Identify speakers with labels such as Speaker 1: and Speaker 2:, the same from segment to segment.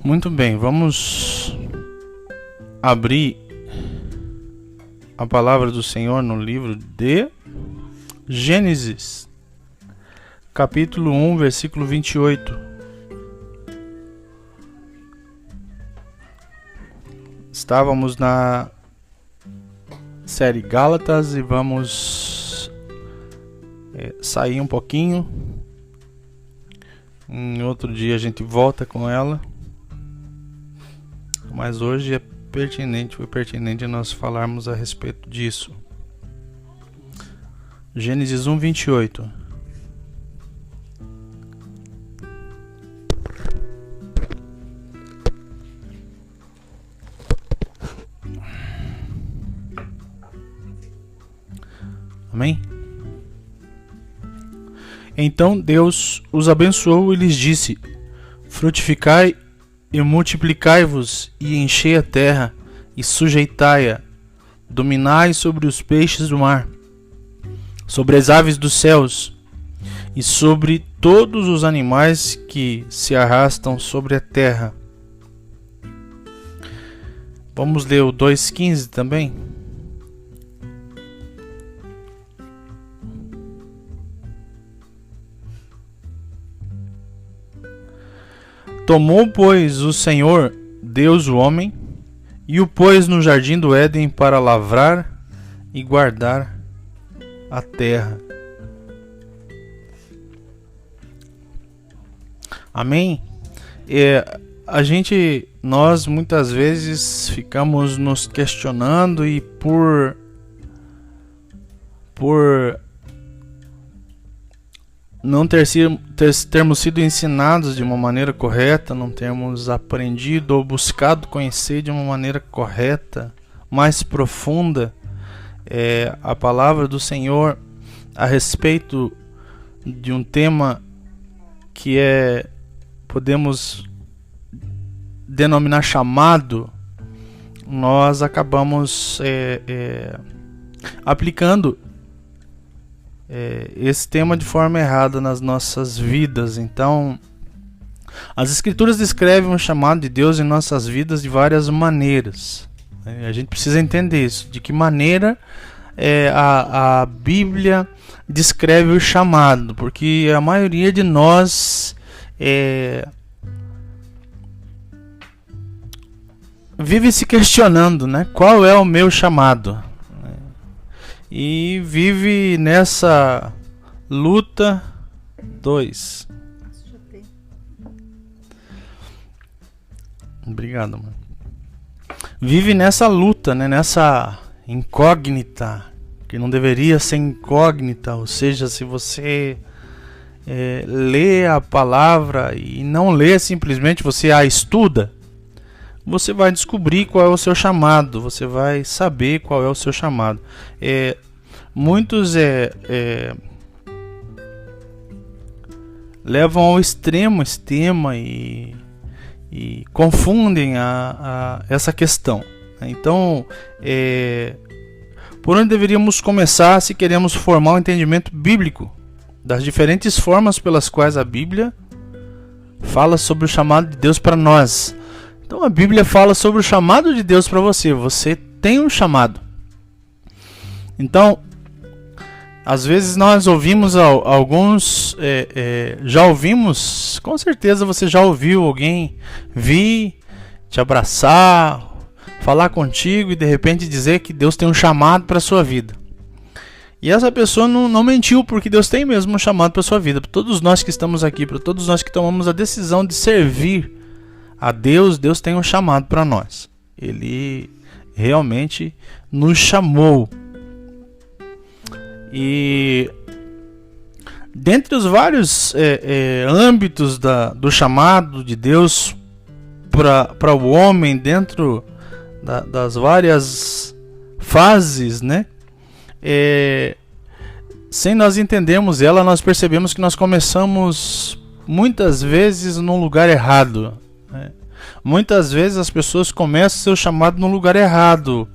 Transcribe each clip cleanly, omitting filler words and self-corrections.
Speaker 1: Muito bem, vamos abrir a palavra do Senhor no livro de Gênesis, capítulo 1, versículo 28. Estávamos na série Gálatas e vamos sair um pouquinho. Em outro dia a gente volta com ela. Mas hoje foi pertinente nós falarmos a respeito disso. Gênesis 1, 28. Amém? Então Deus os abençoou e lhes disse: frutificai e multiplicai-vos, e enchei a terra, e sujeitai-a, dominai sobre os peixes do mar, sobre as aves dos céus, e sobre todos os animais que se arrastam sobre a terra. Vamos ler o 2,15 também? Tomou, pois, o Senhor Deus o homem, e o pôs no jardim do Éden para lavrar e guardar a terra. Amém? Nós muitas vezes ficamos nos questionando e por não termos sido ensinados de uma maneira correta, não termos aprendido ou buscado conhecer de uma maneira correta, mais profunda, a palavra do Senhor a respeito de um tema que podemos denominar chamado, nós acabamos aplicando esse tema de forma errada nas nossas vidas. Então, as Escrituras descrevem o chamado de Deus em nossas vidas de várias maneiras. A gente precisa entender isso, de que maneira a Bíblia descreve o chamado, porque a maioria de nós vive se questionando, né? Qual é o meu chamado? E vive nessa luta. Obrigado, mano. Vive nessa luta, né? Nessa incógnita, que não deveria ser incógnita. Ou seja, se você lê a palavra e não lê simplesmente, você a estuda, você vai descobrir qual é o seu chamado, você vai saber qual é o seu chamado. Muitos levam ao extremo esse tema e confundem essa questão. Então, por onde deveríamos começar se queremos formar um entendimento bíblico das diferentes formas pelas quais a Bíblia fala sobre o chamado de Deus para nós? Então a Bíblia fala sobre o chamado de Deus para você. Você tem um chamado. Então, às vezes nós ouvimos alguns... já ouvimos, com certeza você já ouviu alguém vir te abraçar, falar contigo e de repente dizer que Deus tem um chamado para a sua vida. E essa pessoa não mentiu, porque Deus tem mesmo um chamado para a sua vida. Para todos nós que estamos aqui, para todos nós que tomamos a decisão de servir a Deus, Deus tem um chamado para nós. Ele realmente nos chamou. E dentre os vários âmbitos do chamado de Deus para o homem, dentro das várias fases, né? Sem nós entendermos ela, nós percebemos que nós começamos muitas vezes num lugar errado. Muitas vezes as pessoas começam seu chamado no lugar errado.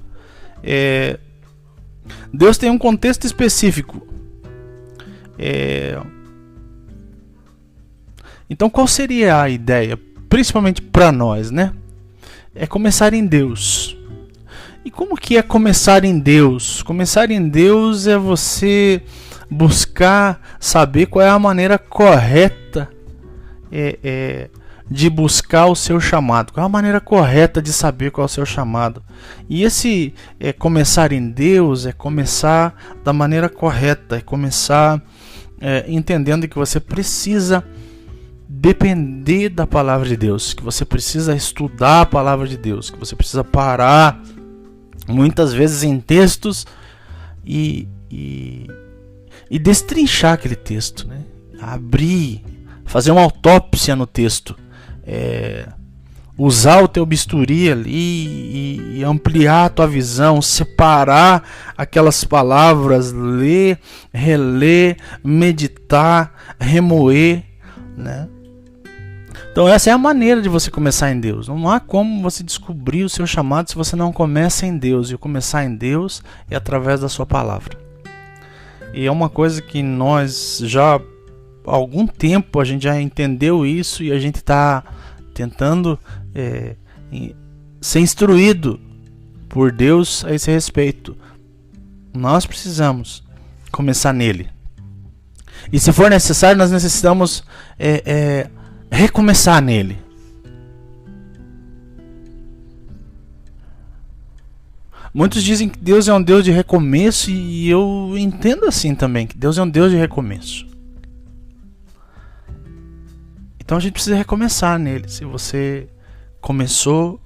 Speaker 1: Deus tem um contexto específico. Então qual seria a ideia? principalmente para nós, né? É começar em Deus. E como que é começar em Deus? Começar em Deus é você buscar saber qual é a maneira correta de buscar o seu chamado. Qual é a maneira correta de saber qual é o seu chamado. E esse começar em Deus é começar da maneira correta. É começar entendendo que você precisa depender da palavra de Deus. Que você precisa estudar a palavra de Deus. Que você precisa parar muitas vezes em textos e destrinchar aquele texto, né? Abrir, fazer uma autópsia no texto, usar o teu bisturi ali e ampliar a tua visão, separar aquelas palavras, ler, reler, meditar, remoer, né? Então essa é a maneira de você começar em Deus. Não há como você descobrir o seu chamado se você não começa em Deus. E o começar em Deus é através da sua palavra. E é uma coisa que nós já há algum tempo a gente já entendeu isso e a gente está tentando ser instruído por Deus a esse respeito. Nós precisamos começar nele. E se for necessário, nós necessitamos recomeçar nele. Muitos dizem que Deus é um Deus de recomeço e eu entendo assim também, que Deus é um Deus de recomeço. Então a gente precisa recomeçar nele. Se você começou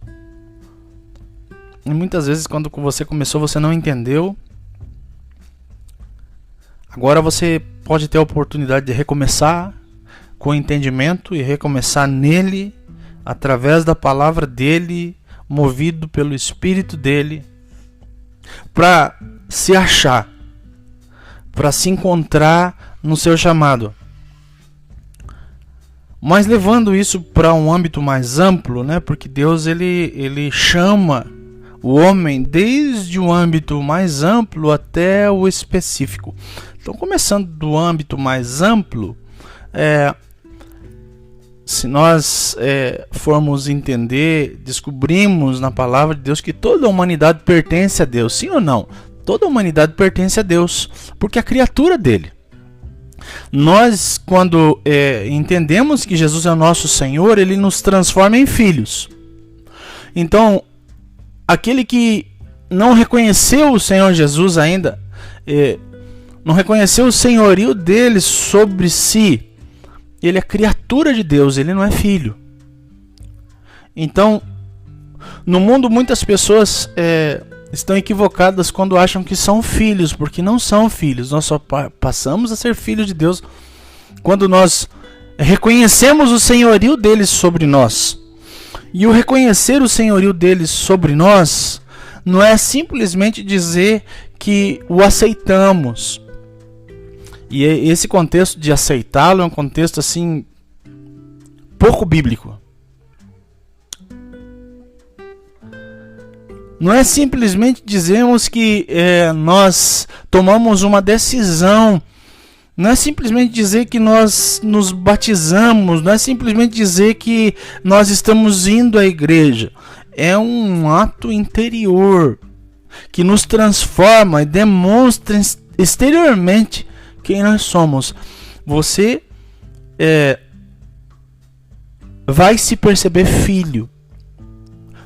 Speaker 1: e muitas vezes quando você começou você não entendeu, agora você pode ter a oportunidade de recomeçar com entendimento e recomeçar nele, através da palavra dele, movido pelo Espírito dele, para se achar, para se encontrar no seu chamado. Mas levando isso para um âmbito mais amplo, né? Porque Deus ele chama o homem desde o âmbito mais amplo até o específico. Então, começando do âmbito mais amplo, se nós formos entender, descobrimos na palavra de Deus que toda a humanidade pertence a Deus. Sim ou não? Toda a humanidade pertence a Deus, porque é a criatura dele. Nós, quando entendemos que Jesus é o nosso Senhor, ele nos transforma em filhos. Então, aquele que não reconheceu o Senhor Jesus ainda, não reconheceu o senhorio dele sobre si, ele é criatura de Deus, ele não é filho. Então, no mundo muitas pessoas estão equivocadas quando acham que são filhos, porque não são filhos. Nós só passamos a ser filhos de Deus quando nós reconhecemos o senhorio dele sobre nós. E o reconhecer o senhorio dele sobre nós não é simplesmente dizer que o aceitamos. E esse contexto de aceitá-lo é um contexto assim pouco bíblico. Não é simplesmente dizermos que nós tomamos uma decisão. Não é simplesmente dizer que nós nos batizamos. Não é simplesmente dizer que nós estamos indo à igreja. É um ato interior que nos transforma e demonstra exteriormente quem nós somos. Você vai se perceber filho,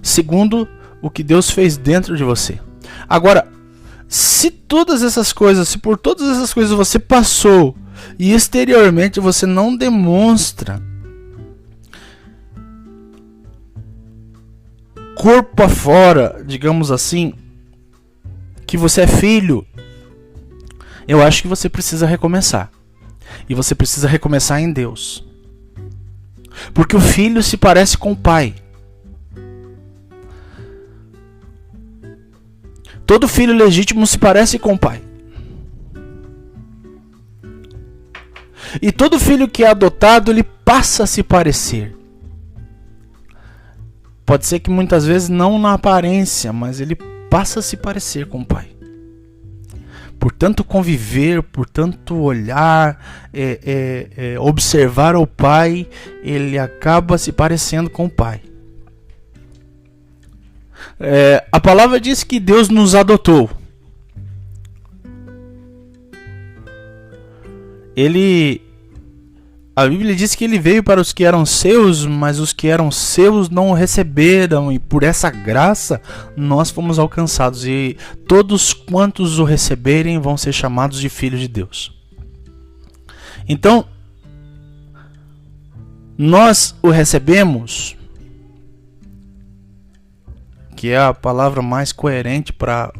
Speaker 1: segundo o que Deus fez dentro de você. Agora, se por todas essas coisas você passou e exteriormente você não demonstra, corpo afora, digamos assim, que você é filho, eu acho que você precisa recomeçar. E você precisa recomeçar em Deus. Porque o filho se parece com o pai. Todo filho legítimo se parece com o pai. E todo filho que é adotado, ele passa a se parecer. Pode ser que muitas vezes não na aparência, mas ele passa a se parecer com o pai. por tanto conviver, por tanto olhar, observar o pai, ele acaba se parecendo com o pai. A palavra diz que Deus nos adotou. A Bíblia diz que ele veio para os que eram seus, mas os que eram seus não o receberam, e por essa graça nós fomos alcançados, e todos quantos o receberem vão ser chamados de filhos de Deus. Então, nós o recebemos, que é a palavra mais coerente para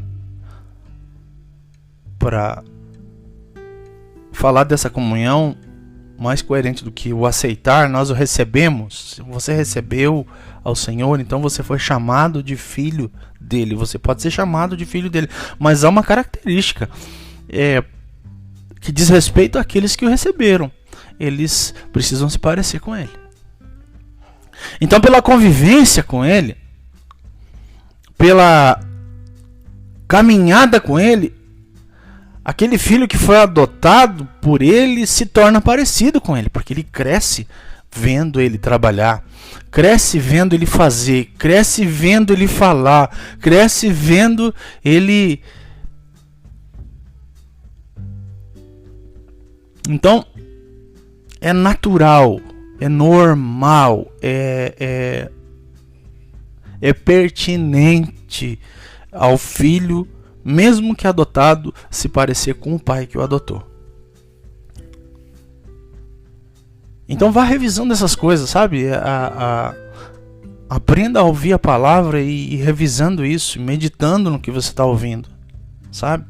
Speaker 1: falar dessa comunhão, mais coerente do que o aceitar. Nós o recebemos. Se você recebeu ao Senhor, então você foi chamado de filho dele. Você pode ser chamado de filho dele, mas há uma característica que diz respeito àqueles que o receberam. Eles precisam se parecer com ele. Então, pela convivência com ele, pela caminhada com ele, aquele filho que foi adotado por ele se torna parecido com ele, porque ele cresce vendo ele trabalhar, cresce vendo ele fazer, cresce vendo ele falar, cresce vendo ele. Então, é natural, é normal, é pertinente ao filho, mesmo que adotado, se parecer com o pai que o adotou. Então vá revisando essas coisas, sabe? Aprenda a ouvir a palavra e revisando isso, meditando no que você está ouvindo, sabe?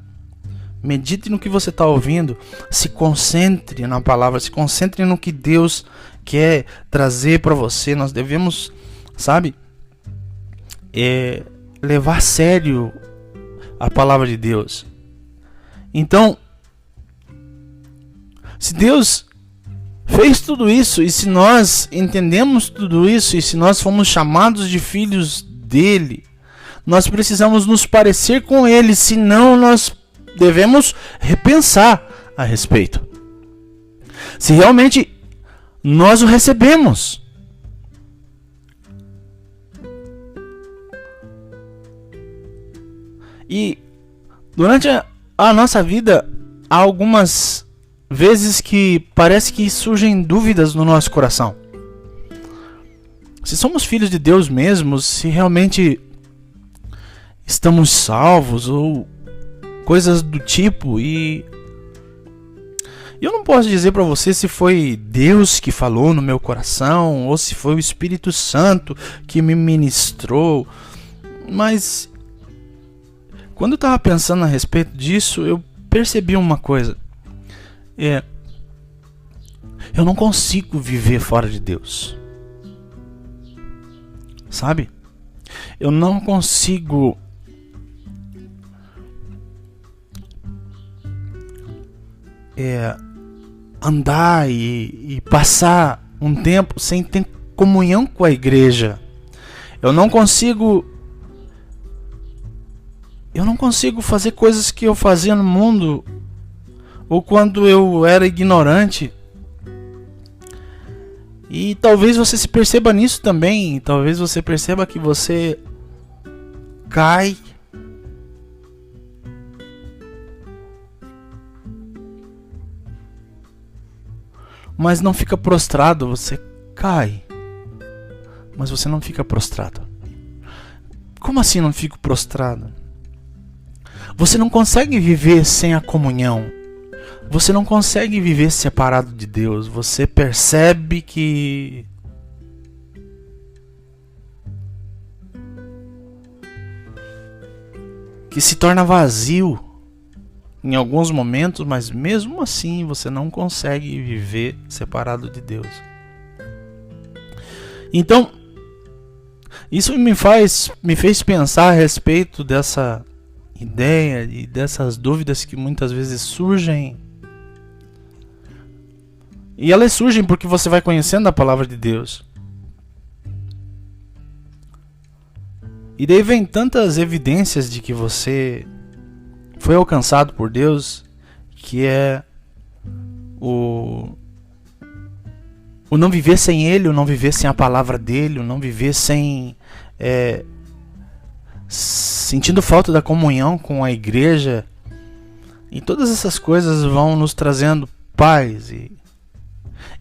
Speaker 1: Medite no que você está ouvindo, se concentre na palavra, se concentre no que Deus quer trazer para você. Nós devemos, sabe, levar a sério a palavra de Deus. Então, se Deus fez tudo isso, e se nós entendemos tudo isso, e se nós fomos chamados de filhos dele, nós precisamos nos parecer com ele, senão nós devemos repensar a respeito. Se realmente nós o recebemos, e durante a nossa vida, há algumas vezes que parece que surgem dúvidas no nosso coração. Se somos filhos de Deus mesmo, se realmente estamos salvos, ou coisas do tipo. E eu não posso dizer para você se foi Deus que falou no meu coração, ou se foi o Espírito Santo que me ministrou, mas quando eu estava pensando a respeito disso, eu percebi uma coisa. Eu não consigo viver fora de Deus. Sabe? Eu não consigo andar e passar um tempo sem ter comunhão com a igreja. Eu não consigo fazer coisas que eu fazia no mundo, ou quando eu era ignorante. E talvez você se perceba nisso também. Talvez você perceba que você cai, mas não fica prostrado. Você cai, mas você não fica prostrado. Como assim não fico prostrado? Você não consegue viver sem a comunhão. Você não consegue viver separado de Deus. Você percebe que se torna vazio em alguns momentos, mas mesmo assim você não consegue viver separado de Deus. Então, isso me fez pensar a respeito dessa ideia e dessas dúvidas que muitas vezes surgem. E elas surgem porque você vai conhecendo a palavra de Deus. E daí vem tantas evidências de que você foi alcançado por Deus, que é o não viver sem Ele, o não viver sem a palavra dele, o não viver sem sentindo falta da comunhão com a igreja. E todas essas coisas vão nos trazendo paz. E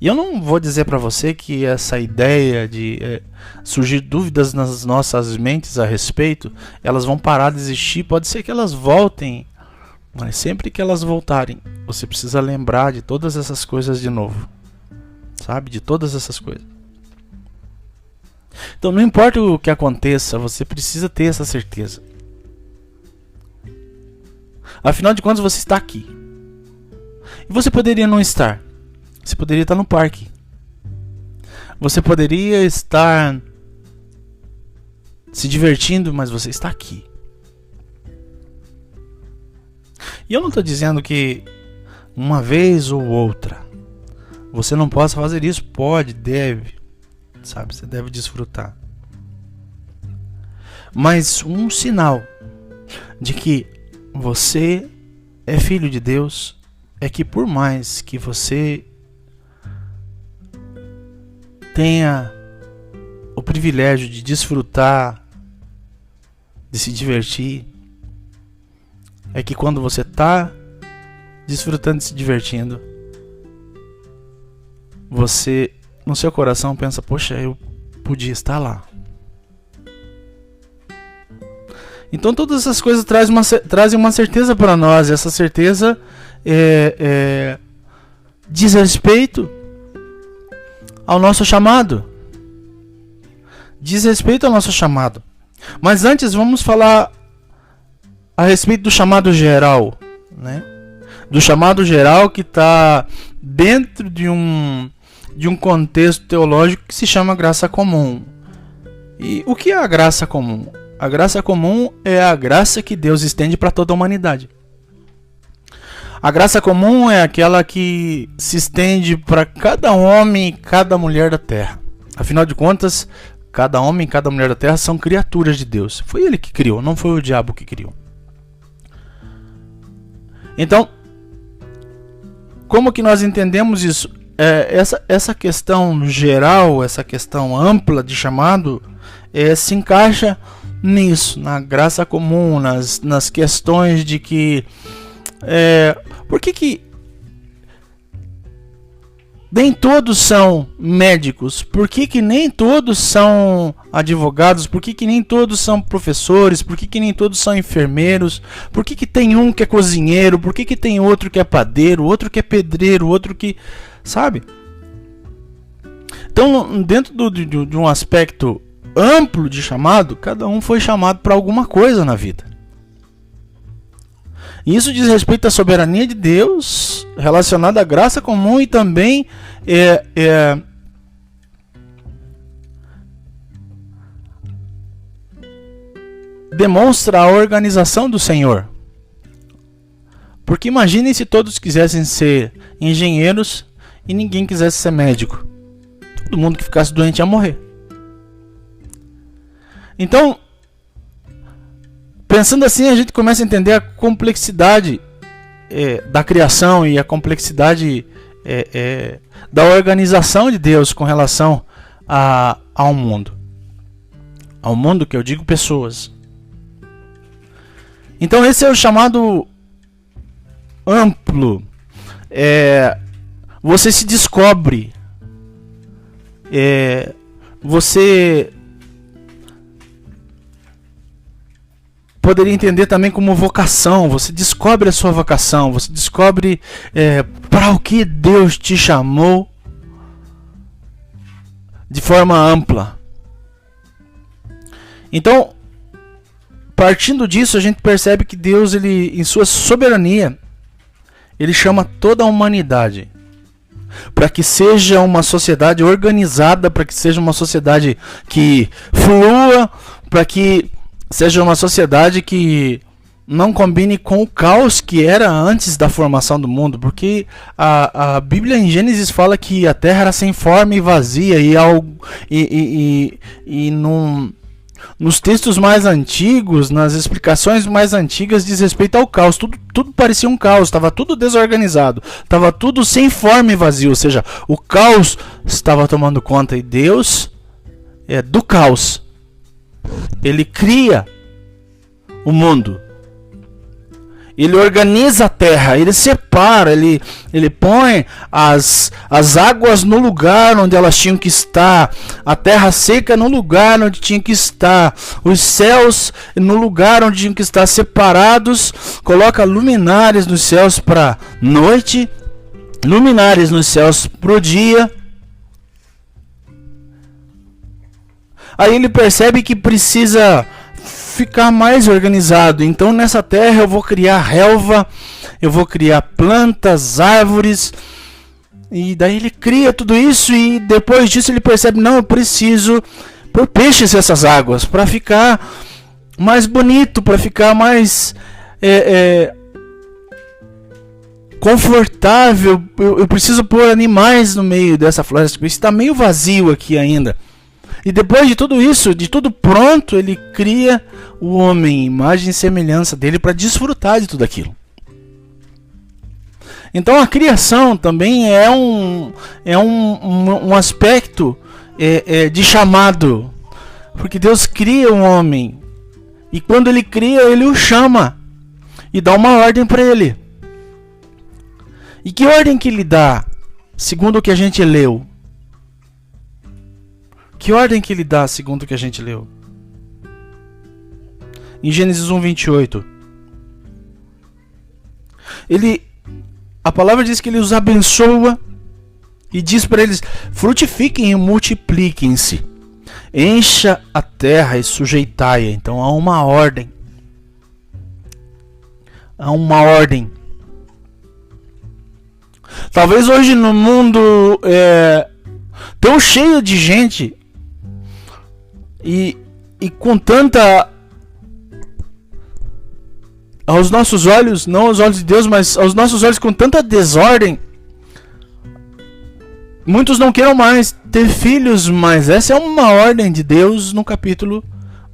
Speaker 1: eu não vou dizer para você que essa ideia de surgir dúvidas nas nossas mentes a respeito, elas vão parar de existir. Pode ser que elas voltem, mas sempre que elas voltarem, você precisa lembrar de todas essas coisas de novo. Sabe? De todas essas coisas. Então não importa o que aconteça, você precisa ter essa certeza. Afinal de contas, você está aqui. E você poderia não estar. Você poderia estar no parque. Você poderia estar se divertindo, mas você está aqui. E eu não estou dizendo que uma vez ou outra você não possa fazer isso. Pode, deve. Sabe, você deve desfrutar. Mas um sinal de que você é filho de Deus é que, por mais que você tenha o privilégio de desfrutar, de se divertir, é que quando você está desfrutando e se divertindo, você, no seu coração, pensa: poxa, eu podia estar lá. Então todas essas coisas trazem uma certeza para nós. Essa certeza diz respeito ao nosso chamado. Diz respeito ao nosso chamado. Mas antes vamos falar a respeito do chamado geral, né? Do chamado geral que está dentro de um contexto teológico que se chama graça comum. E o que é a graça comum? A graça comum é a graça que Deus estende para toda a humanidade. A graça comum é aquela que se estende para cada homem e cada mulher da terra. Afinal de contas, cada homem e cada mulher da terra são criaturas de Deus. Foi Ele que criou, não foi o diabo que criou. Então, como que nós entendemos isso? Essa questão geral, essa questão ampla de chamado, se encaixa nisso, na graça comum, nas questões de que por que nem todos são médicos? Por que nem todos são advogados? Por que nem todos são professores? Por que nem todos são enfermeiros? Por que tem um que é cozinheiro? Por que tem outro que é padeiro? Outro que é pedreiro? Outro que... Sabe? Então, dentro de um aspecto amplo de chamado, cada um foi chamado para alguma coisa na vida. E isso diz respeito à soberania de Deus, relacionada à graça comum, e também demonstra a organização do Senhor. Porque imaginem se todos quisessem ser engenheiros e ninguém quisesse ser médico. Todo mundo que ficasse doente ia morrer. Então, pensando assim, a gente começa a entender a complexidade da criação e a complexidade da organização de Deus com relação ao mundo. Ao mundo, que eu digo pessoas. Então esse é o chamado amplo. Você se descobre. Você poderia entender também como vocação. Você descobre a sua vocação. Você descobre para o que Deus te chamou de forma ampla. Então, partindo disso, a gente percebe que Deus, ele, em sua soberania, ele chama toda a humanidade para que seja uma sociedade organizada, para que seja uma sociedade que flua, para que seja uma sociedade que não combine com o caos que era antes da formação do mundo. Porque a Bíblia em Gênesis fala que a terra era sem forma e vazia, e nos textos mais antigos, nas explicações mais antigas, diz respeito ao caos. Tudo parecia um caos, estava tudo desorganizado, estava tudo sem forma e vazio, ou seja, o caos estava tomando conta, e Deus do caos. Ele cria o mundo, ele organiza a terra, ele separa, ele põe as águas no lugar onde elas tinham que estar, a terra seca no lugar onde tinha que estar, os céus no lugar onde tinham que estar separados, coloca luminares nos céus para noite, luminares nos céus para o dia. Aí ele percebe que precisa ficar mais organizado. Então nessa terra eu vou criar relva, eu vou criar plantas, árvores. E daí ele cria tudo isso, e depois disso ele percebe, não, eu preciso pôr peixes nessas águas para ficar mais bonito, para ficar mais confortável. Eu preciso pôr animais no meio dessa floresta, porque está meio vazio aqui ainda. E depois de tudo isso, de tudo pronto, ele cria o homem, imagem e semelhança dele, para desfrutar de tudo aquilo. Então a criação também é um aspecto de chamado, porque Deus cria o homem, e quando ele cria, ele o chama e dá uma ordem para ele. E que ordem que ele dá, segundo o que a gente leu? Que ordem que ele dá, segundo o que a gente leu? Em Gênesis 1:28. A palavra diz que ele os abençoa e diz para eles: frutifiquem e multipliquem-se, encha a terra e sujeitai-a. Então há uma ordem. Há uma ordem. Talvez hoje no mundo tão cheio de gente e com tanta, aos nossos olhos, não aos olhos de Deus, mas aos nossos olhos, com tanta desordem, muitos não queiram mais ter filhos, mas essa é uma ordem de Deus no capítulo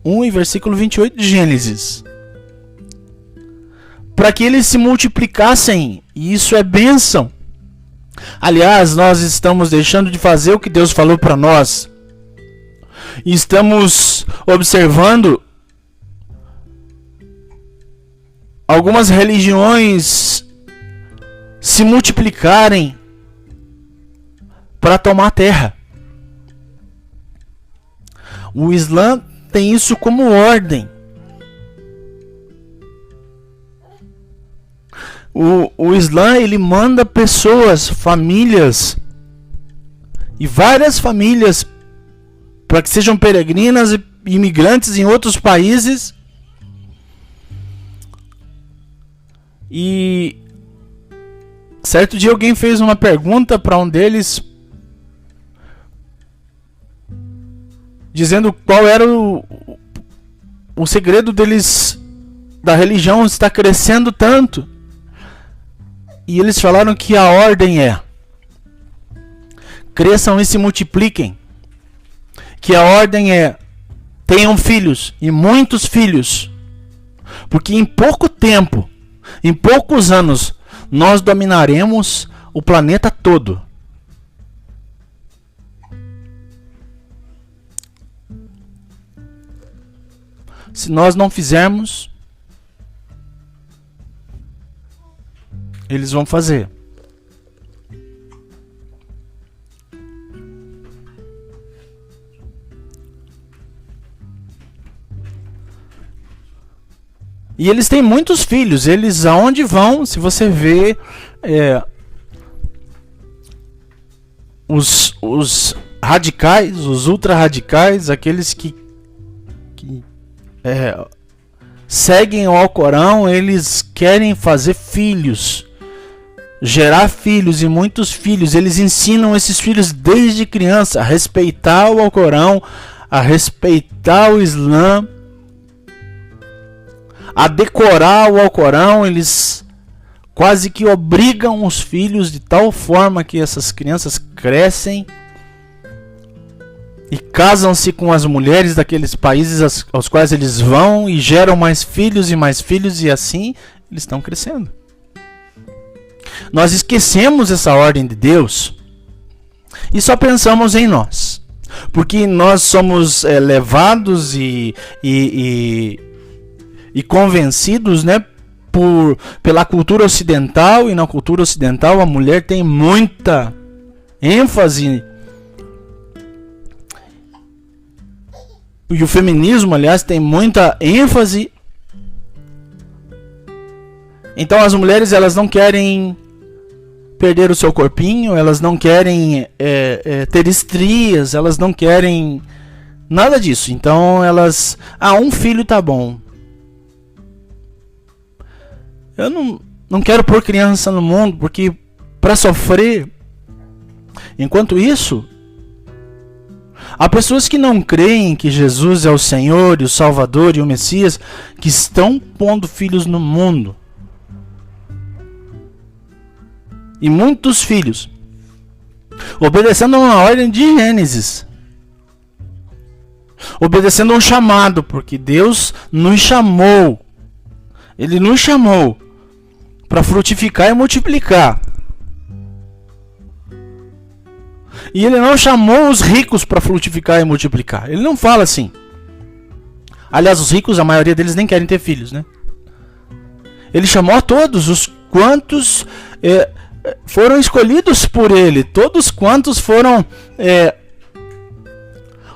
Speaker 1: 1 e versículo 28 de Gênesis, para que eles se multiplicassem, e isso é bênção. Aliás, nós estamos deixando de fazer o que Deus falou para nós, e estamos observando algumas religiões se multiplicarem para tomar a terra. O Islã tem isso como ordem. O Islã, ele manda pessoas, famílias, e várias famílias, para que sejam peregrinas e imigrantes em outros países. E certo dia alguém fez uma pergunta para um deles, dizendo qual era o segredo deles, da religião estar crescendo tanto. E eles falaram que a ordem é: cresçam e se multipliquem. Que a ordem é: tenham filhos, e muitos filhos. Porque em pouco tempo, em poucos anos, nós dominaremos o planeta todo. Se nós não fizermos, eles vão fazer. E eles têm muitos filhos. Eles aonde vão, se você vê os radicais, os ultra radicais, aqueles que seguem ao Alcorão, eles querem fazer filhos, gerar filhos e muitos filhos. Eles ensinam esses filhos desde criança a respeitar o Alcorão, a respeitar o Islã, a decorar o Alcorão. Eles quase que obrigam os filhos, de tal forma que essas crianças crescem e casam-se com as mulheres daqueles países aos quais eles vão e geram mais filhos e assim eles estão crescendo. Nós esquecemos essa ordem de Deus e só pensamos em nós, porque nós somos levados e convencidos, né, pela cultura ocidental, e na cultura ocidental a mulher tem muita ênfase, e o feminismo, aliás, tem muita ênfase. Então as mulheres, elas não querem perder o seu corpinho, elas não querem ter estrias, elas não querem nada disso. Então elas, um filho tá bom. Eu não quero pôr criança no mundo, porque para sofrer. Enquanto isso, há pessoas que não creem que Jesus é o Senhor e o Salvador e o Messias, que estão pondo filhos no mundo. E muitos filhos, obedecendo a uma ordem de Gênesis, obedecendo a um chamado, porque Deus nos chamou. Ele nos chamou para frutificar e multiplicar. E ele não chamou os ricos para frutificar e multiplicar. Ele não fala assim. Aliás, os ricos, a maioria deles nem querem ter filhos, né? Ele chamou a todos os quantos foram escolhidos por ele. Todos quantos foram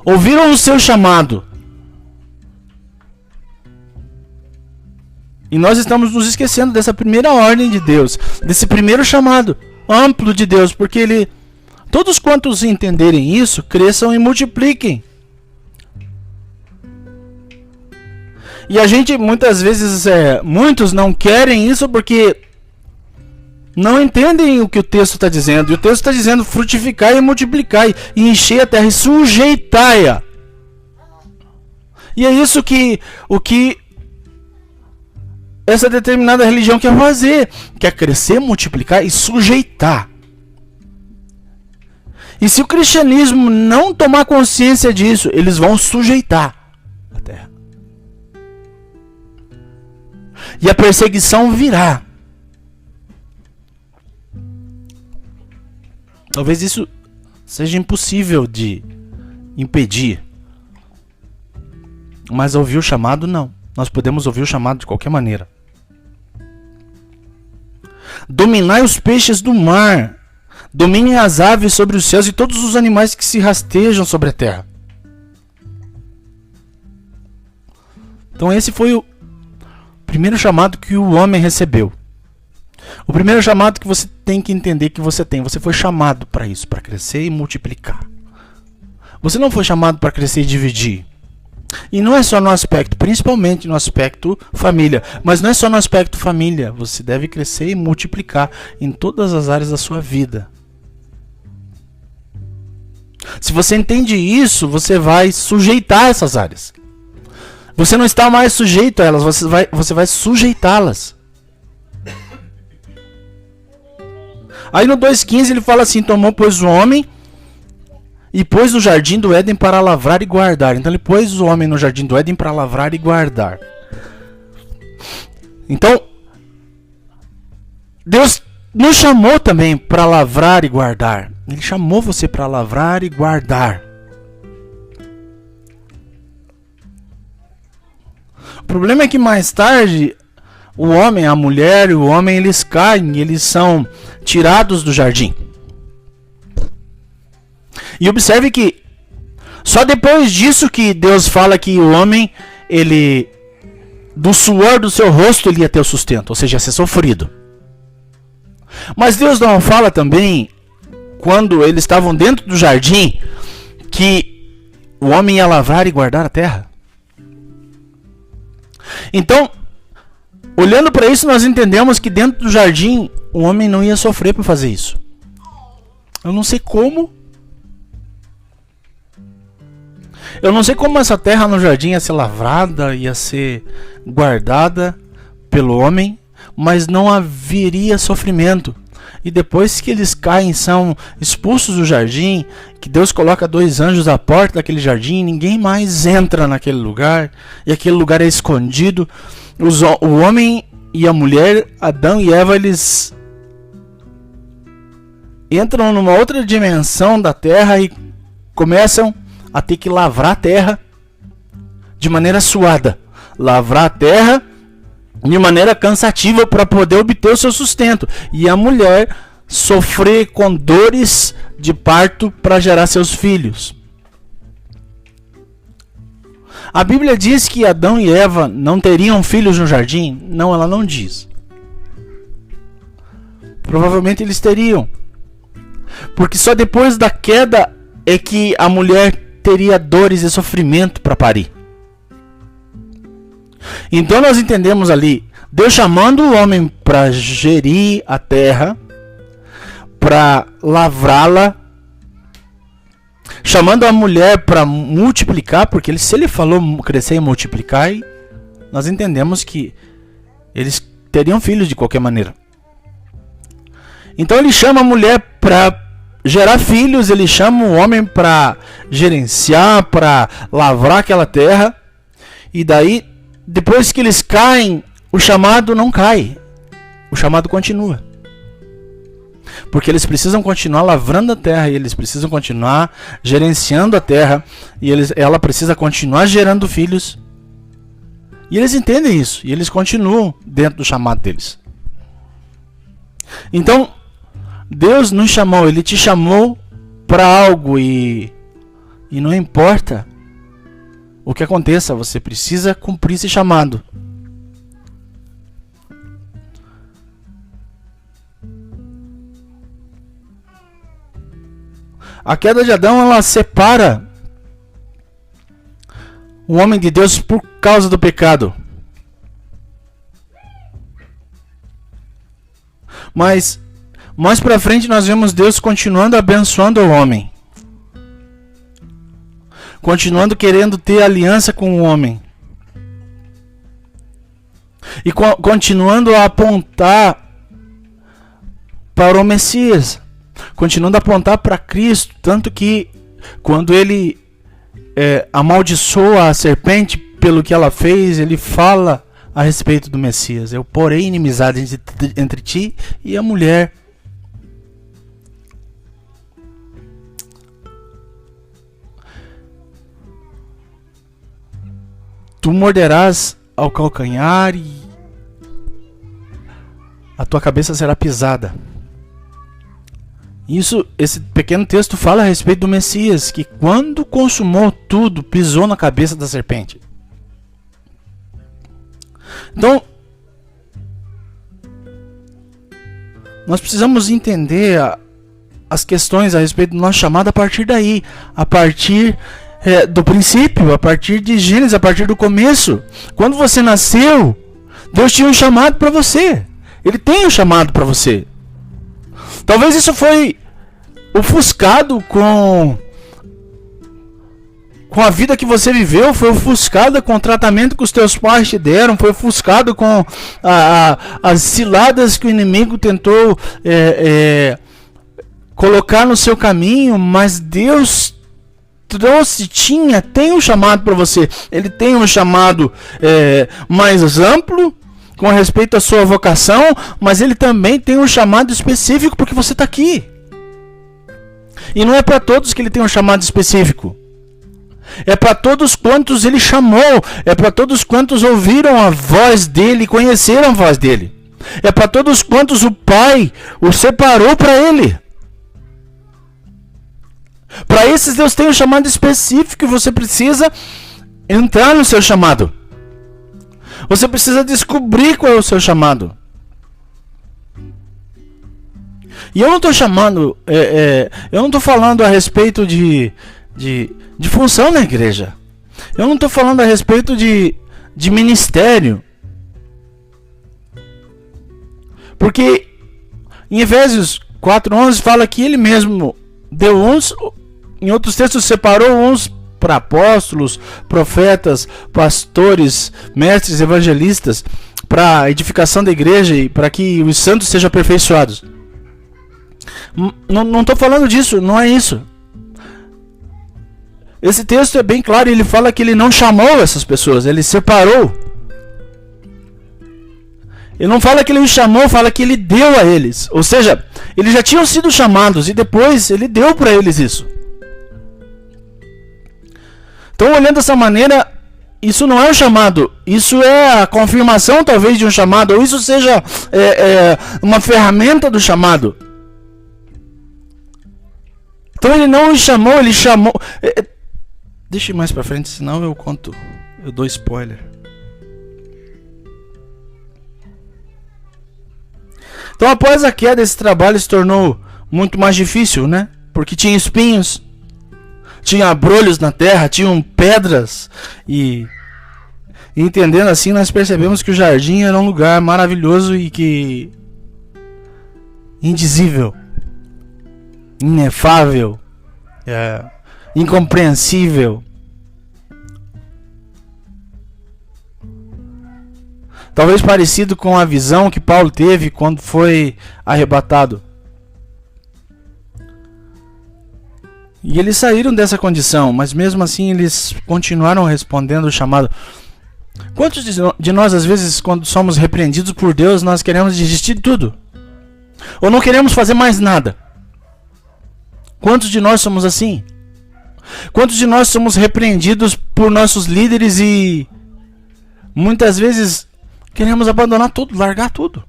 Speaker 1: ouviram o seu chamado. E nós estamos nos esquecendo dessa primeira ordem de Deus, desse primeiro chamado amplo de Deus, porque todos quantos entenderem isso, cresçam e multipliquem. E a gente, muitas vezes, muitos não querem isso porque não entendem o que o texto está dizendo. E o texto está dizendo frutificar e multiplicar, e encher a terra e sujeitar-a. E é isso que essa determinada religião quer fazer, quer crescer, multiplicar e sujeitar. E se o cristianismo não tomar consciência disso, eles vão sujeitar a terra. E a perseguição virá. Talvez isso seja impossível de impedir. Mas ouvir o chamado, não. Nós podemos ouvir o chamado de qualquer maneira. Dominai os peixes do mar, dominem as aves sobre os céus e todos os animais que se rastejam sobre a terra. Então esse foi o primeiro chamado que o homem recebeu. O primeiro chamado que você tem que entender que você tem. Você foi chamado para isso, para crescer e multiplicar. Você não foi chamado para crescer e dividir. E não é só no aspecto, principalmente no aspecto família, mas não é só no aspecto família. Você deve crescer e multiplicar em todas as áreas da sua vida. Se você entende isso, você vai sujeitar essas áreas. Você não está mais sujeito a elas, você vai sujeitá-las. Aí no 2,15 ele fala assim: tomou, pois, o homem e pôs no jardim do Éden para lavrar e guardar. Então ele pôs o homem no jardim do Éden para lavrar e guardar. Então Deus nos chamou também para lavrar e guardar. Ele chamou você para lavrar e guardar. O problema é que mais tarde o homem, a mulher e o homem, eles caem, eles são tirados do jardim. E observe que só depois disso que Deus fala que o homem, ele, do suor do seu rosto, ele ia ter o sustento, ou seja, ia ser sofrido. Mas Deus não fala também, quando eles estavam dentro do jardim, que o homem ia lavrar e guardar a terra? Então, olhando para isso, nós entendemos que dentro do jardim, o homem não ia sofrer para fazer isso. Eu não sei como. Eu não sei como essa terra no jardim ia ser lavrada, ia ser guardada pelo homem, mas não haveria sofrimento. e depois que eles caem, são expulsos do jardim, que Deus coloca 2 anjos à porta daquele jardim, ninguém mais entra naquele lugar, e aquele lugar é escondido. O homem e a mulher, Adão e Eva, eles entram numa outra dimensão da terra e começam a ter que lavrar a terra de maneira suada, lavrar a terra de maneira cansativa para poder obter o seu sustento, e a mulher sofrer com dores de parto para gerar seus filhos. A Bíblia diz que Adão e Eva não teriam filhos no jardim? Não, ela não diz. Provavelmente eles teriam, porque só depois da queda é que a mulher teria dores e sofrimento para parir. Então nós entendemos ali Deus chamando o homem para gerir a terra, para lavrá-la, chamando a mulher para multiplicar, porque se ele falou crescer e multiplicar, nós entendemos que eles teriam filhos de qualquer maneira. Então ele chama a mulher para gerar filhos, ele chama o homem para gerenciar, para lavrar aquela terra, e daí, depois que eles caem, o chamado não cai, o chamado continua. Porque eles precisam continuar lavrando a terra, e eles precisam continuar gerenciando a terra, e ela precisa continuar gerando filhos. E eles entendem isso, e eles continuam dentro do chamado deles. Então, Deus nos chamou, Ele te chamou para algo, e não importa o que aconteça, você precisa cumprir esse chamado. A queda de Adão, ela separa o homem de Deus por causa do pecado. Mas mais para frente nós vemos Deus continuando abençoando o homem, continuando querendo ter aliança com o homem, e continuando a apontar para o Messias, continuando a apontar para Cristo, tanto que quando ele amaldiçoa a serpente pelo que ela fez, ele fala a respeito do Messias: eu porei inimizade entre ti e a mulher. Tu morderás ao calcanhar e a tua cabeça será pisada. Esse pequeno texto fala a respeito do Messias, que quando consumou tudo, pisou na cabeça da serpente. Então, nós precisamos entender as questões a respeito do nosso chamado a partir daí, a partir do princípio, a partir de Gênesis, a partir do começo. Quando você nasceu, Deus tinha um chamado para você. Ele tem um chamado para você. Talvez isso foi ofuscado com a vida que você viveu, foi ofuscado com o tratamento que os teus pais te deram, foi ofuscado com as ciladas que o inimigo tentou colocar no seu caminho, mas Deus tem um chamado para você. Ele tem um chamado mais amplo com respeito à sua vocação, mas ele também tem um chamado específico porque você está aqui. E não é para todos que ele tem um chamado específico. É para todos quantos ele chamou. É para todos quantos ouviram a voz dele, conheceram a voz dele. É para todos quantos o Pai o separou para ele. Para esses Deus tem um chamado específico e você precisa entrar no seu chamado. Você precisa descobrir qual é o seu chamado. E eu não estou chamando, eu não estou falando a respeito de função na igreja. Eu não estou falando a respeito de ministério. Porque em Efésios 4:11 fala que ele mesmo deu uns, em outros textos separou uns para apóstolos, profetas, pastores, mestres, evangelistas, para a edificação da igreja e para que os santos sejam aperfeiçoados. Não estou falando disso, não é isso. Esse texto é bem claro, ele fala que ele não chamou essas pessoas, ele separou. Ele não fala que ele os chamou, fala que ele deu a eles. Ou seja, eles já tinham sido chamados e depois ele deu para eles isso. Então, olhando dessa maneira, isso não é um chamado, isso é a confirmação talvez de um chamado, ou isso seja uma ferramenta do chamado. Então ele não os chamou, ele chamou. Deixa eu ir mais pra frente, senão eu dou spoiler. Então, após a queda, esse trabalho se tornou muito mais difícil, né? Porque tinha espinhos, tinha abrolhos na terra, tinham pedras. E entendendo assim, nós percebemos que o jardim era um lugar maravilhoso e que indizível, inefável, incompreensível. Talvez parecido com a visão que Paulo teve quando foi arrebatado. E eles saíram dessa condição, mas mesmo assim eles continuaram respondendo o chamado. Quantos de nós, às vezes, quando somos repreendidos por Deus, nós queremos desistir de tudo? Ou não queremos fazer mais nada? Quantos de nós somos assim? Quantos de nós somos repreendidos por nossos líderes e muitas vezes queremos abandonar tudo, largar tudo?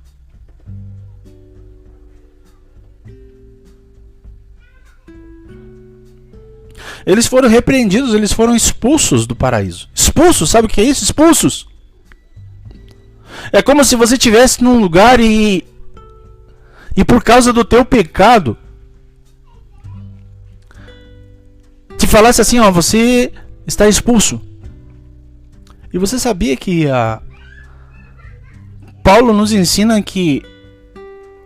Speaker 1: Eles foram repreendidos, eles foram expulsos do paraíso. Expulsos, sabe o que é isso? Expulsos. É como se você estivesse num lugar e por causa do teu pecado te falasse assim, ó, você está expulso. E você sabia que Paulo nos ensina que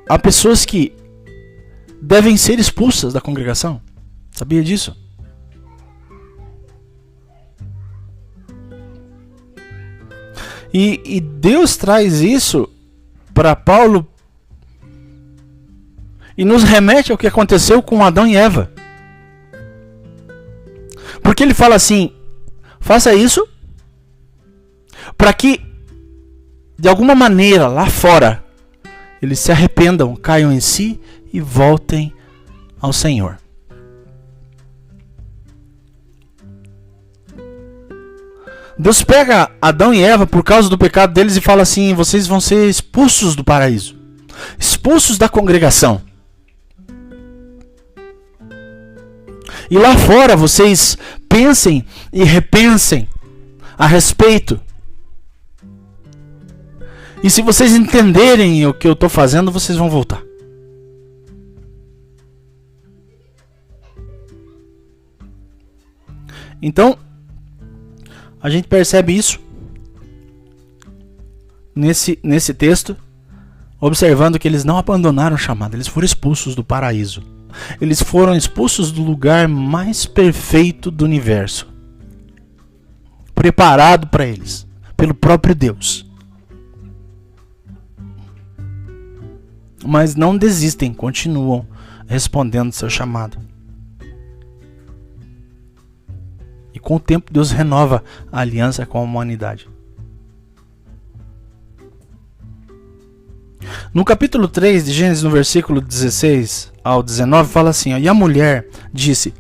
Speaker 1: há pessoas que devem ser expulsas da congregação? Sabia disso? E Deus traz isso para Paulo e nos remete ao que aconteceu com Adão e Eva. Porque ele fala assim, faça isso para que de alguma maneira lá fora eles se arrependam, caiam em si e voltem ao Senhor. Deus pega Adão e Eva por causa do pecado deles e fala assim, vocês vão ser expulsos do paraíso, expulsos da congregação. E lá fora vocês pensem e repensem a respeito. E se vocês entenderem o que eu estou fazendo, vocês vão voltar. Então, a gente percebe isso nesse texto, observando que eles não abandonaram o chamado, eles foram expulsos do paraíso. Eles foram expulsos do lugar mais perfeito do universo, preparado para eles, pelo próprio Deus. Mas não desistem, continuam respondendo seu chamado. E com o tempo Deus renova a aliança com a humanidade. No capítulo 3 de Gênesis, no versículo 16 ao 19, fala assim, ó, e a mulher disse,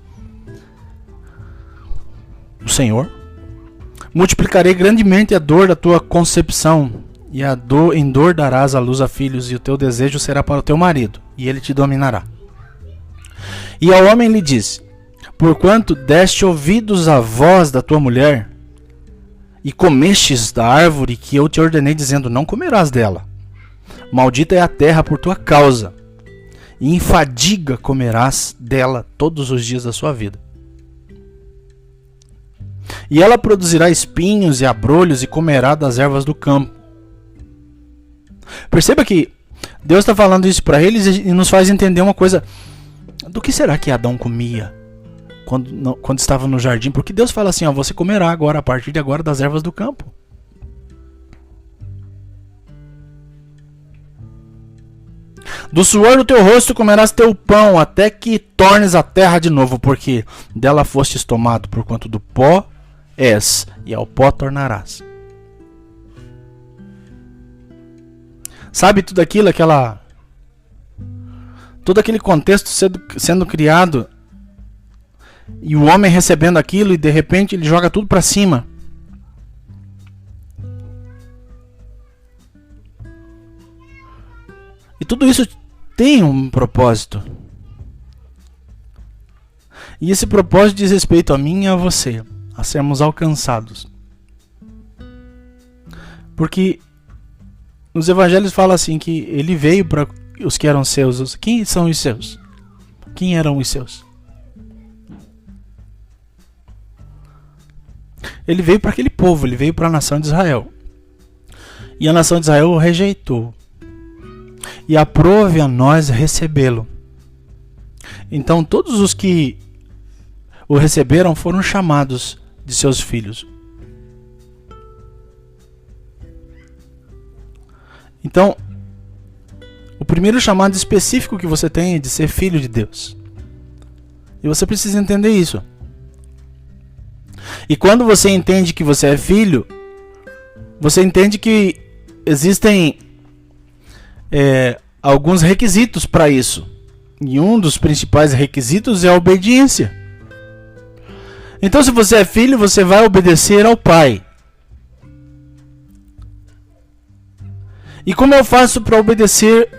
Speaker 1: o Senhor, multiplicarei grandemente a dor da tua concepção, e em dor darás à luz a filhos, e o teu desejo será para o teu marido, e ele te dominará. E ao homem lhe disse, porquanto deste ouvidos à voz da tua mulher, e comestes da árvore que eu te ordenei, dizendo, não comerás dela. Maldita é a terra por tua causa, e em fadiga comerás dela todos os dias da sua vida. E ela produzirá espinhos e abrolhos, e comerá das ervas do campo. Perceba que Deus está falando isso para eles e nos faz entender uma coisa. Do que será que Adão comia quando estava no jardim? Porque Deus fala assim, ó, você comerá agora, a partir de agora, das ervas do campo. Do suor do teu rosto comerás teu pão, até que tornes a terra de novo, porque dela fostes tomado, porquanto do pó és, e ao pó tornarás. Sabe tudo aquilo, todo aquele contexto sendo criado, e o homem recebendo aquilo, e de repente ele joga tudo para cima. E tudo isso tem um propósito. E esse propósito diz respeito a mim e a você, a sermos alcançados. Porque nos evangelhos fala assim que ele veio para os que eram seus. Quem são os seus? Quem eram os seus? Ele veio para aquele povo, ele veio para a nação de Israel. E a nação de Israel o rejeitou. E aprove a nós recebê-lo. Então todos os que o receberam foram chamados de seus filhos. Então, o primeiro chamado específico que você tem é de ser filho de Deus. E você precisa entender isso. E quando você entende que você é filho, você entende que existem alguns requisitos para isso. E um dos principais requisitos é a obediência. Então, se você é filho, você vai obedecer ao pai. E como eu faço para obedecer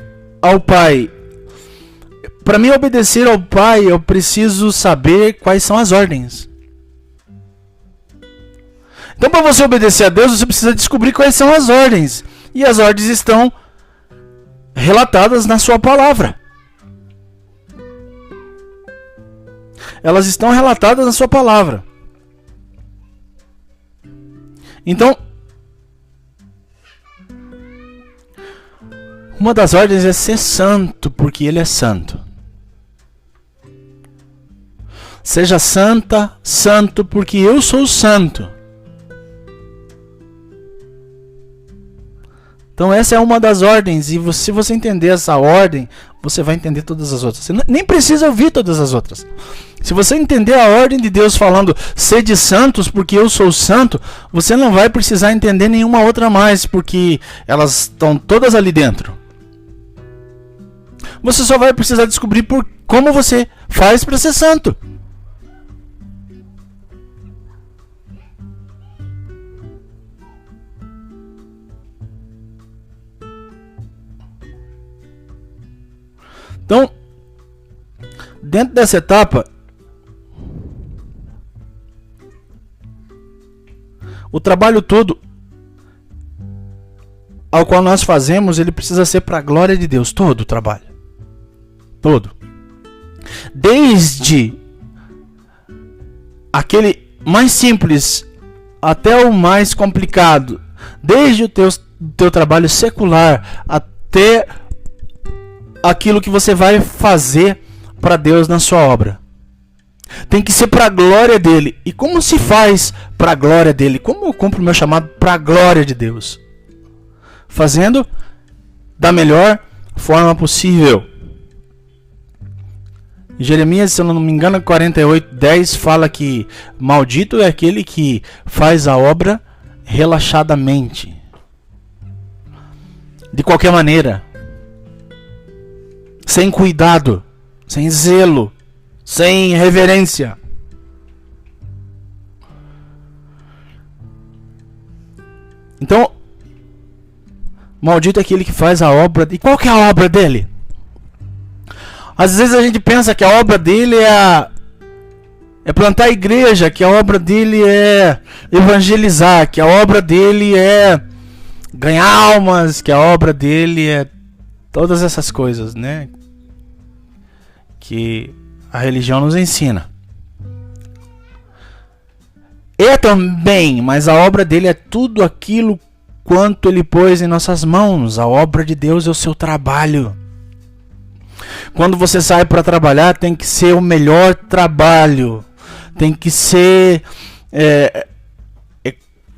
Speaker 1: ao pai? Para mim obedecer ao pai, eu preciso saber quais são as ordens. Então, para você obedecer a Deus, você precisa descobrir quais são as ordens. E as ordens estão relatadas na sua palavra. Elas estão relatadas na sua palavra. Então, uma das ordens é ser santo, porque ele é santo. Seja santa, santo, porque eu sou santo. Então essa é uma das ordens, e se você entender essa ordem, você vai entender todas as outras. Você nem precisa ouvir todas as outras. Se você entender a ordem de Deus falando, sede santos porque eu sou santo, você não vai precisar entender nenhuma outra mais, porque elas estão todas ali dentro. Você só vai precisar descobrir como você faz para ser santo. Então, dentro dessa etapa, o trabalho todo ao qual nós fazemos, ele precisa ser para a glória de Deus. Todo o trabalho. Todo. Desde aquele mais simples até o mais complicado. Desde o teu trabalho secular até aquilo que você vai fazer para Deus na sua obra. Tem que ser para a glória dele. E como se faz para a glória dele? Como eu cumpro o meu chamado para a glória de Deus? Fazendo da melhor forma possível. Jeremias, se eu não me engano, 48:10 fala que maldito é aquele que faz a obra relaxadamente. De qualquer maneira. Sem cuidado, sem zelo, sem reverência. Então, maldito é aquele que faz a obra. E qual que é a obra dele? Às vezes a gente pensa que a obra dele é plantar a igreja, que a obra dele é evangelizar, que a obra dele é ganhar almas, que a obra dele é todas essas coisas, né? Que a religião nos ensina. É também, mas a obra dele é tudo aquilo quanto ele pôs em nossas mãos. A obra de Deus é o seu trabalho. Quando você sai para trabalhar, tem que ser o melhor trabalho. Tem que ser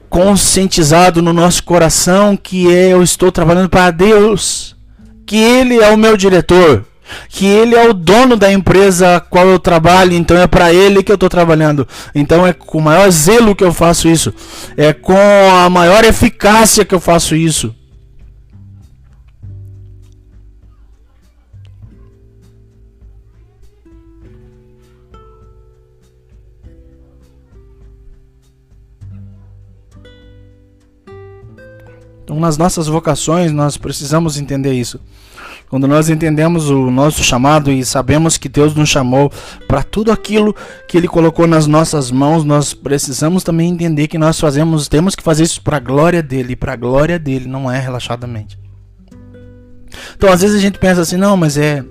Speaker 1: conscientizado no nosso coração que eu estou trabalhando para Deus. que Ele é o meu diretor, que Ele é o dono da empresa a qual eu trabalho, então é para Ele que eu estou trabalhando. Então é com o maior zelo que eu faço isso, é com a maior eficácia que eu faço isso. Então, nas nossas vocações, nós precisamos entender isso. Quando nós entendemos o nosso chamado e sabemos que Deus nos chamou para tudo aquilo que Ele colocou nas nossas mãos, nós precisamos também entender que nós temos que fazer isso para a glória dEle. Para a glória dEle, não é relaxadamente. Então, às vezes a gente pensa assim, não, mas é...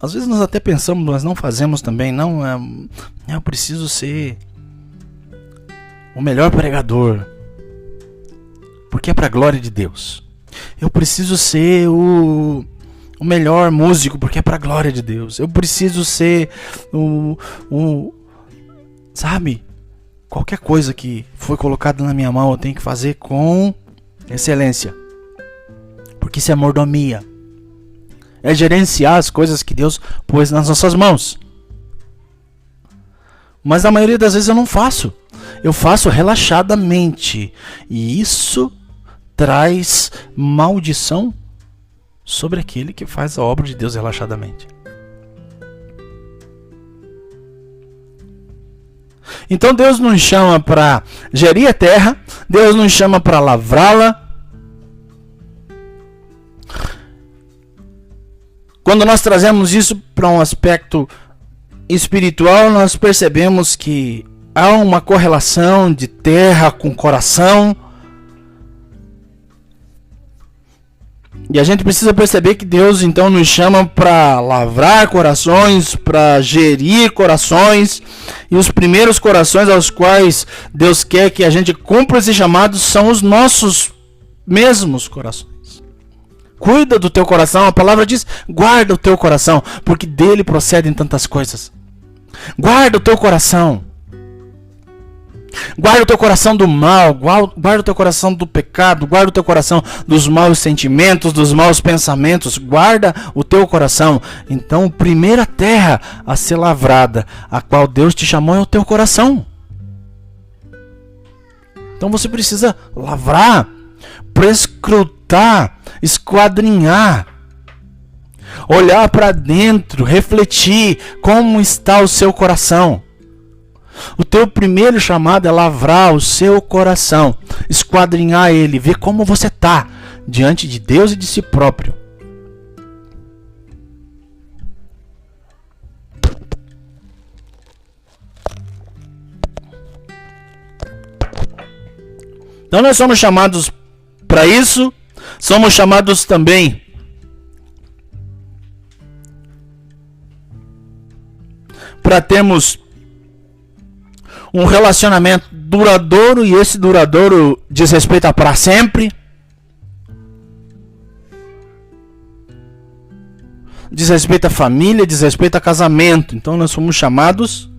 Speaker 1: Às vezes nós até pensamos, mas não fazemos também. Não, eu preciso ser o melhor pregador, porque é para a glória de Deus. Eu preciso ser o melhor músico, porque é para a glória de Deus. Eu preciso ser sabe? Qualquer coisa que foi colocada na minha mão, eu tenho que fazer com excelência, porque isso é mordomia. É gerenciar as coisas que Deus pôs nas nossas mãos. Mas a maioria das vezes eu não faço. Eu faço relaxadamente. E isso traz maldição sobre aquele que faz a obra de Deus relaxadamente. Então Deus nos chama para gerir a terra, Deus nos chama para lavrá-la. Quando nós trazemos isso para um aspecto espiritual, nós percebemos que há uma correlação de terra com coração. E a gente precisa perceber que Deus então nos chama para lavrar corações, para gerir corações. E os primeiros corações aos quais Deus quer que a gente cumpra esse chamado são os nossos mesmos corações. Cuida do teu coração, a palavra diz, guarda o teu coração, porque dele procedem tantas coisas. Guarda o teu coração. Guarda o teu coração do mal, guarda o teu coração do pecado, guarda o teu coração dos maus sentimentos, dos maus pensamentos, guarda o teu coração. Então, a primeira terra a ser lavrada, a qual Deus te chamou, é o teu coração. Então você precisa lavrar, prescrutar, esquadrinhar, olhar para dentro, refletir como está o seu coração. O teu primeiro chamado é lavrar o seu coração, esquadrinhar ele, ver como você está diante de Deus e de si próprio. Então nós somos chamados para isso, somos chamados também para termos um relacionamento duradouro, e esse duradouro diz respeito a para sempre. Diz respeito à família, diz respeito a casamento. Então nós somos chamados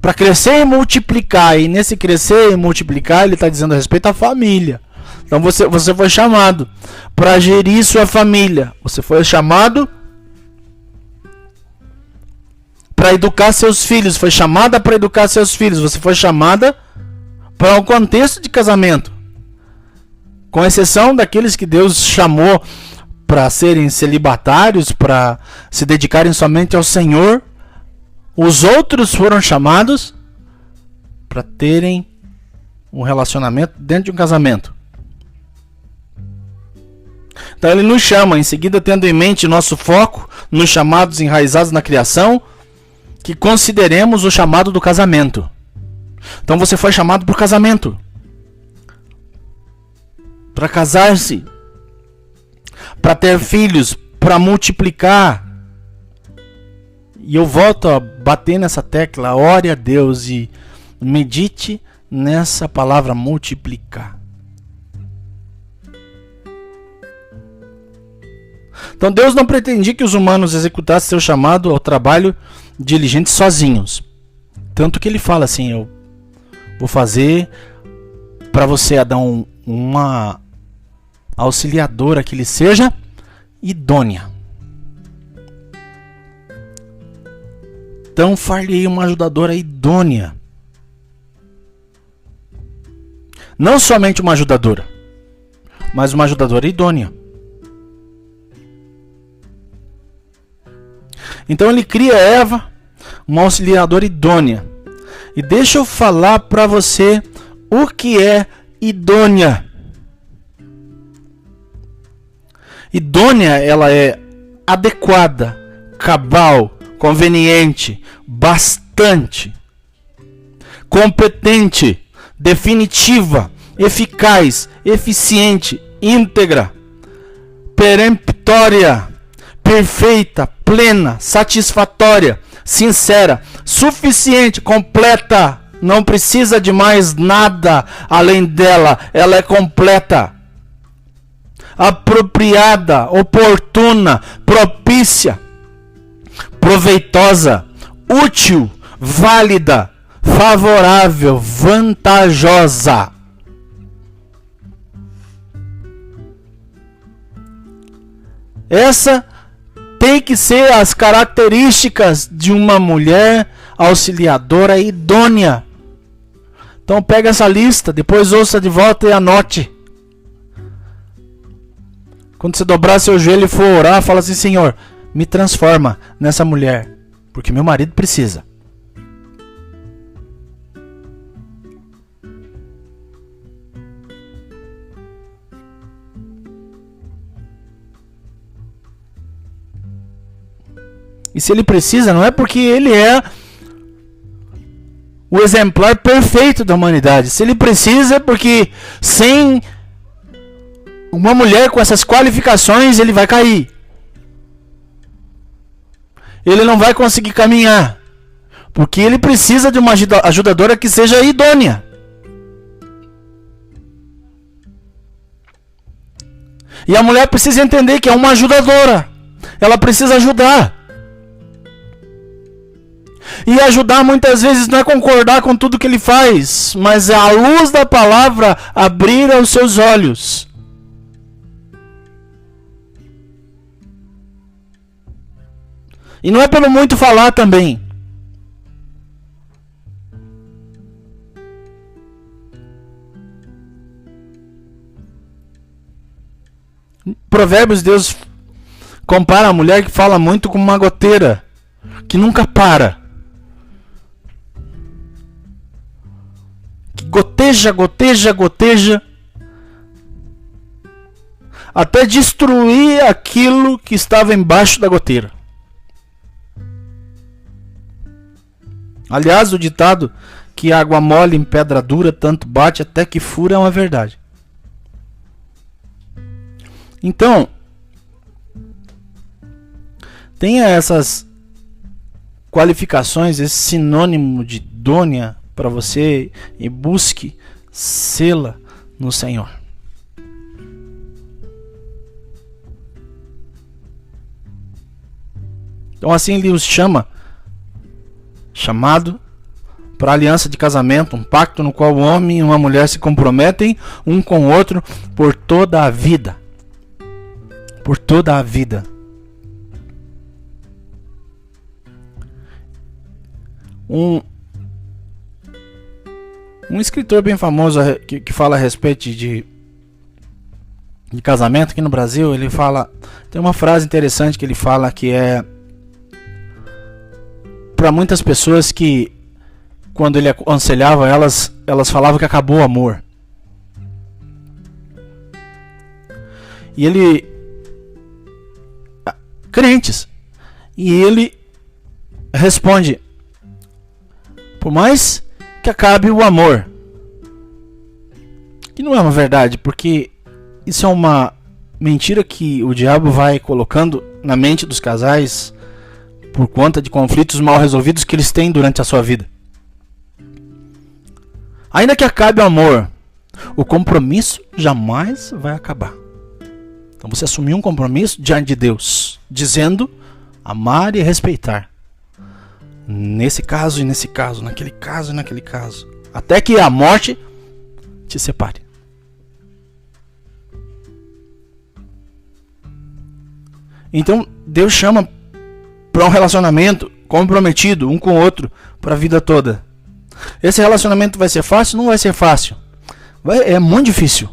Speaker 1: para crescer e multiplicar. E nesse crescer e multiplicar, ele está dizendo a respeito à família. Então você foi chamado para gerir sua família. Você foi chamado para educar seus filhos, foi chamada para educar seus filhos, você foi chamada para um contexto de casamento, com exceção daqueles que Deus chamou para serem celibatários, para se dedicarem somente ao Senhor. Os outros foram chamados para terem um relacionamento dentro de um casamento. Então ele nos chama, em seguida, tendo em mente nosso foco nos chamados enraizados na criação, que consideremos o chamado do casamento. Então você foi chamado para o casamento, para casar-se, para ter filhos, para multiplicar. E eu volto a bater nessa tecla, ore a Deus e medite nessa palavra multiplicar. Então Deus não pretendia que os humanos executassem seu chamado ao trabalho diligente sozinhos. Tanto que ele fala assim, eu vou fazer para você, Adão, auxiliadora que lhe seja idônea. Então far-lhe-ei uma ajudadora idônea. Não somente uma ajudadora, mas uma ajudadora idônea. Então ele cria Eva, uma auxiliadora idônea. E deixa eu falar para você o que é idônea. Idônea, ela é adequada, cabal, conveniente, bastante, competente, definitiva, eficaz, eficiente, íntegra, peremptória, perfeita, plena, satisfatória, sincera, suficiente, completa. Não precisa de mais nada além dela. Ela é completa. Apropriada, oportuna, propícia, proveitosa, útil, válida, favorável, vantajosa. Essa tem que ser as características de uma mulher auxiliadora idônea. Então pega essa lista, depois ouça de volta e anote. Quando você dobrar seu joelho e for orar, fala assim: Senhor, me transforma nessa mulher, porque meu marido precisa. E se ele precisa, não é porque ele é o exemplar perfeito da humanidade. Se ele precisa, é porque sem uma mulher com essas qualificações, ele vai cair. Ele não vai conseguir caminhar. Porque ele precisa de uma ajudadora que seja idônea. E a mulher precisa entender que é uma ajudadora. Ela precisa ajudar. E ajudar muitas vezes não é concordar com tudo que ele faz, mas é a luz da palavra abrir os seus olhos. E não é pelo muito falar também. Em Provérbios, Deus compara a mulher que fala muito com uma goteira que nunca para. Goteja, goteja, goteja, até destruir aquilo que estava embaixo da goteira. Aliás, o ditado que água mole em pedra dura, tanto bate até que fura, é uma verdade. Então, tenha essas qualificações, esse sinônimo de idônea para você, e busque sê-la no Senhor. Então assim ele os chamado para a aliança de casamento, um pacto no qual o homem e uma mulher se comprometem um com o outro por toda a vida. Por toda a vida. Um escritor bem famoso que fala a respeito de casamento aqui no Brasil, ele fala, tem uma frase interessante que ele fala que é para muitas pessoas que quando ele aconselhava elas falavam que acabou o amor. E ele crentes. E ele responde: por mais que acabe o amor. Que não é uma verdade, porque isso é uma mentira que o diabo vai colocando na mente dos casais por conta de conflitos mal resolvidos que eles têm durante a sua vida. Ainda que acabe o amor, o compromisso jamais vai acabar. Então você assumiu um compromisso diante de Deus, dizendo amar e respeitar. Nesse caso e nesse caso, naquele caso e naquele caso. Até que a morte te separe. Então Deus chama para um relacionamento comprometido um com o outro para a vida toda. Esse relacionamento vai ser fácil? Não vai ser fácil. É muito difícil.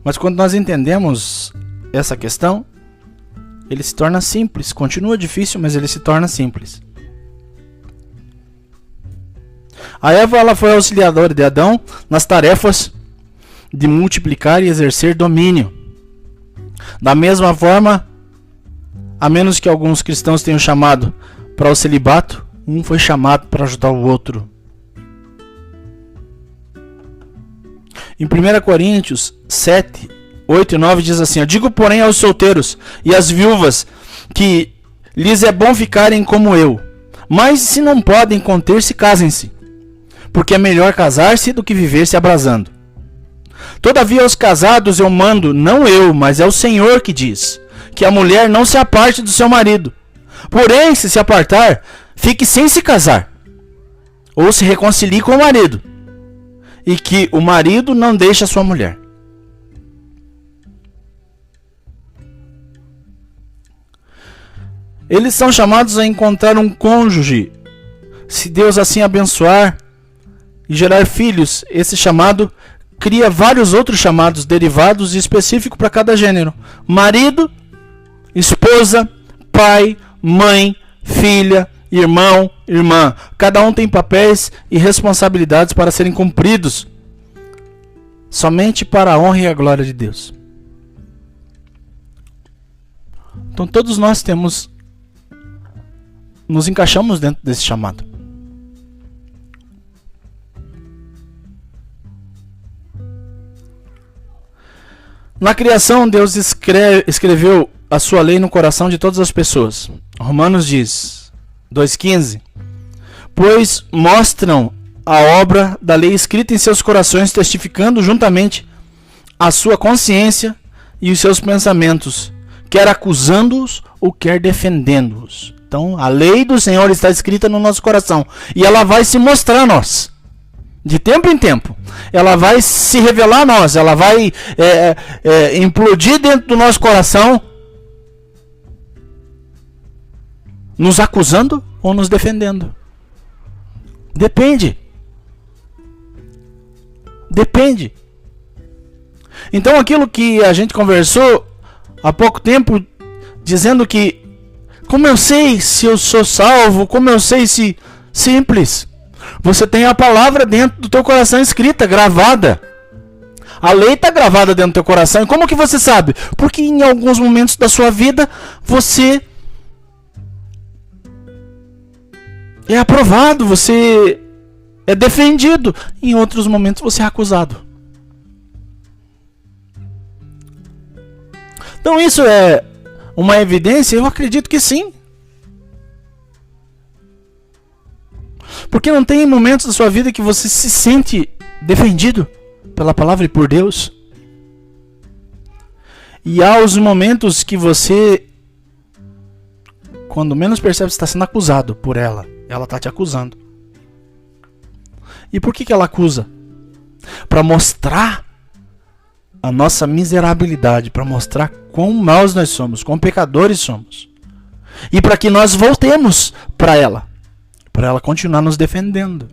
Speaker 1: Mas quando nós entendemos essa questão, ele se torna simples. Continua difícil, mas ele se torna simples. A Eva, ela foi auxiliadora de Adão nas tarefas de multiplicar e exercer domínio. Da mesma forma, a menos que alguns cristãos tenham chamado para o celibato, um foi chamado para ajudar o outro. Em 1 Coríntios 7, 8 e 9 diz assim: digo, porém, aos solteiros e às viúvas que lhes é bom ficarem como eu, mas se não podem conter-se, casem-se, porque é melhor casar-se do que viver se abrasando. Todavia aos casados eu mando, não eu, mas é o Senhor que diz, que a mulher não se aparte do seu marido. Porém, se apartar, fique sem se casar, ou se reconcilie com o marido, e que o marido não deixe a sua mulher. Eles são chamados a encontrar um cônjuge, se Deus assim abençoar e gerar filhos. Esse chamado cria vários outros chamados derivados e específicos para cada gênero: marido, esposa, pai, mãe, filha, irmão, irmã. Cada um tem papéis e responsabilidades para serem cumpridos, somente para a honra e a glória de Deus. Então todos nós nos encaixamos dentro desse chamado. Na criação, Deus escreveu a sua lei no coração de todas as pessoas. Romanos diz, 2,15: pois mostram a obra da lei escrita em seus corações, testificando juntamente a sua consciência e os seus pensamentos, quer acusando-os ou quer defendendo-os. Então, a lei do Senhor está escrita no nosso coração e ela vai se mostrar a nós. De tempo em tempo, ela vai se revelar a nós, ela vai implodir dentro do nosso coração, nos acusando ou nos defendendo. Depende. Então aquilo que a gente conversou há pouco tempo, dizendo que como eu sei se eu sou salvo, como eu sei se... Simples. Você tem a palavra dentro do teu coração escrita, gravada. A lei está gravada dentro do teu coração. E como que você sabe? Porque em alguns momentos da sua vida você é aprovado, você é defendido. Em outros momentos você é acusado. Então isso é uma evidência? Eu acredito que sim. Porque não tem momentos da sua vida que você se sente defendido pela palavra e por Deus. E há os momentos que você, quando menos percebe, está sendo acusado por ela. Ela está te acusando. E por que ela acusa? Para mostrar a nossa miserabilidade, para mostrar quão maus nós somos, quão pecadores somos. E para que nós voltemos para ela continuar nos defendendo.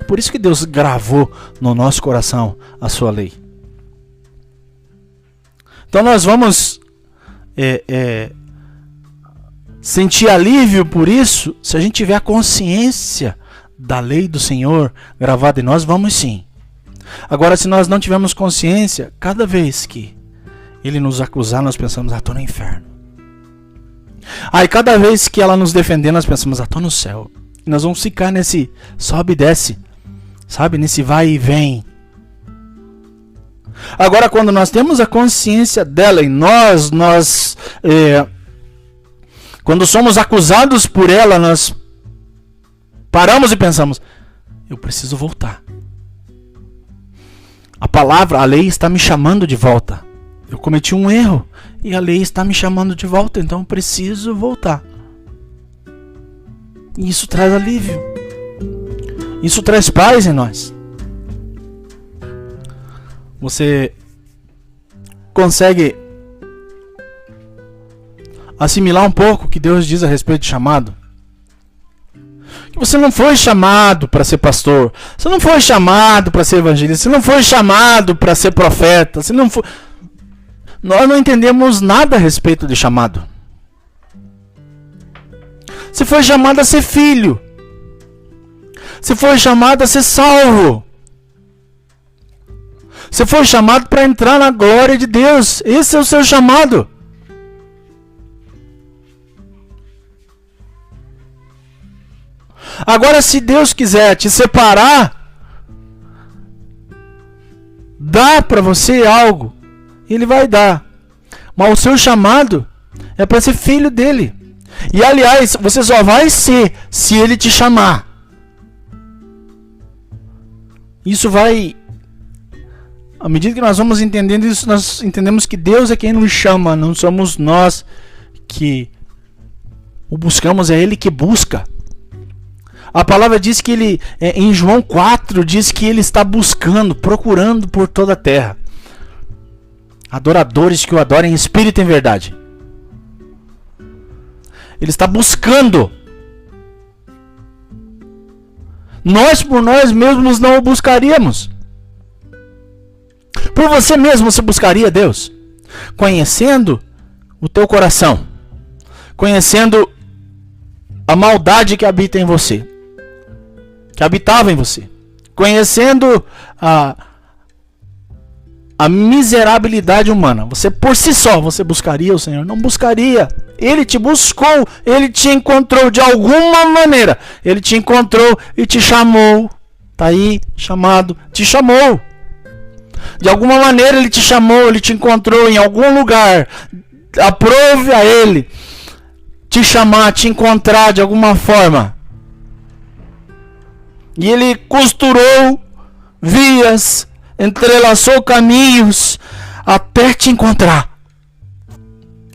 Speaker 1: Por isso que Deus gravou no nosso coração a sua lei. Então nós vamos sentir alívio por isso se a gente tiver a consciência da lei do Senhor gravada em nós. Vamos sim. Agora, se nós não tivermos consciência, cada vez que Ele nos acusar, nós pensamos: estou no inferno. Aí cada vez que ela nos defender, nós pensamos: estou no céu. E nós vamos ficar nesse sobe e desce, sabe? Nesse vai e vem. Agora, quando nós temos a consciência dela em nós, quando somos acusados por ela, nós paramos e pensamos: eu preciso voltar. A palavra, a lei está me chamando de volta. Eu cometi um erro e a lei está me chamando de volta, então eu preciso voltar. E isso traz alívio. Isso traz paz em nós. Você consegue assimilar um pouco o que Deus diz a respeito de chamado? Que você não foi chamado para ser pastor, você não foi chamado para ser evangelista, você não foi chamado para ser profeta, você não foi... Nós não entendemos nada a respeito de chamado. Você foi chamado a ser filho. Você foi chamado a ser salvo. Você foi chamado para entrar na glória de Deus. Esse é o seu chamado. Agora, se Deus quiser te separar, dá para você algo, Ele vai dar. Mas o seu chamado é para ser filho dele. E aliás, você só vai ser se Ele te chamar. Isso vai... À medida que nós vamos entendendo isso, nós entendemos que Deus é quem nos chama, não somos nós que o buscamos, é Ele que busca. A palavra diz que Ele, em João 4, diz que Ele está buscando, procurando por toda a terra adoradores que o adorem em espírito e em verdade. Ele está buscando. Nós por nós mesmos não o buscaríamos. Por você mesmo você buscaria Deus? Conhecendo o teu coração, conhecendo a maldade que habita em você, que habitava em você, conhecendo a miserabilidade humana. Você por si só, você buscaria o Senhor? Não buscaria. Ele te buscou, Ele te encontrou de alguma maneira. Ele te encontrou e te chamou. Está aí, chamado, te chamou. De alguma maneira Ele te chamou, Ele te encontrou em algum lugar. Aprove a Ele te chamar, te encontrar de alguma forma. E Ele costurou vias, entrelaçou caminhos até te encontrar.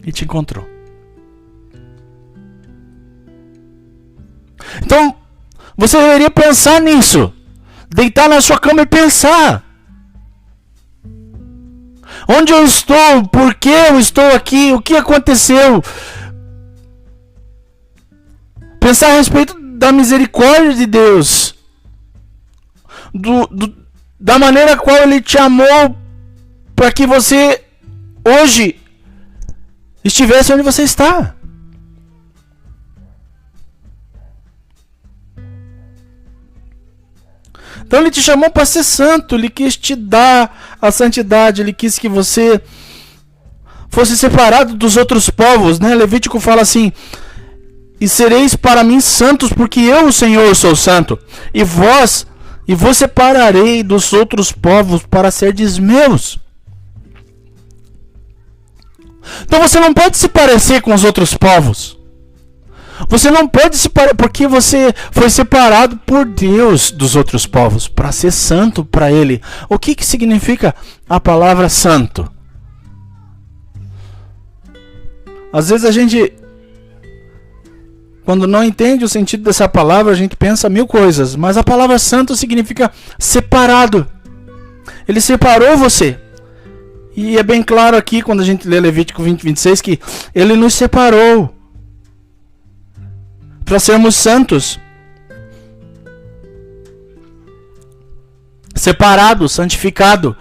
Speaker 1: E te encontrou. Então, você deveria pensar nisso. Deitar na sua cama e pensar. Onde eu estou? Por que eu estou aqui? O que aconteceu? Pensar a respeito da misericórdia de Deus. Da maneira qual Ele te amou para que você hoje estivesse onde você está. Então Ele te chamou para ser santo, Ele quis te dar a santidade, Ele quis que você fosse separado dos outros povos, né? Levítico fala assim: e sereis para mim santos, porque eu, o Senhor, sou santo, e vos separarei dos outros povos para serdes meus. Então você não pode se parecer com os outros povos. Você não pode se parecer, porque você foi separado por Deus dos outros povos para ser santo para Ele. O que significa a palavra santo? Às vezes a gente, quando não entende o sentido dessa palavra, a gente pensa mil coisas. Mas a palavra santo significa separado. Ele separou você. E é bem claro aqui, quando a gente lê Levítico 20, 26, que Ele nos separou para sermos santos, separado, santificado,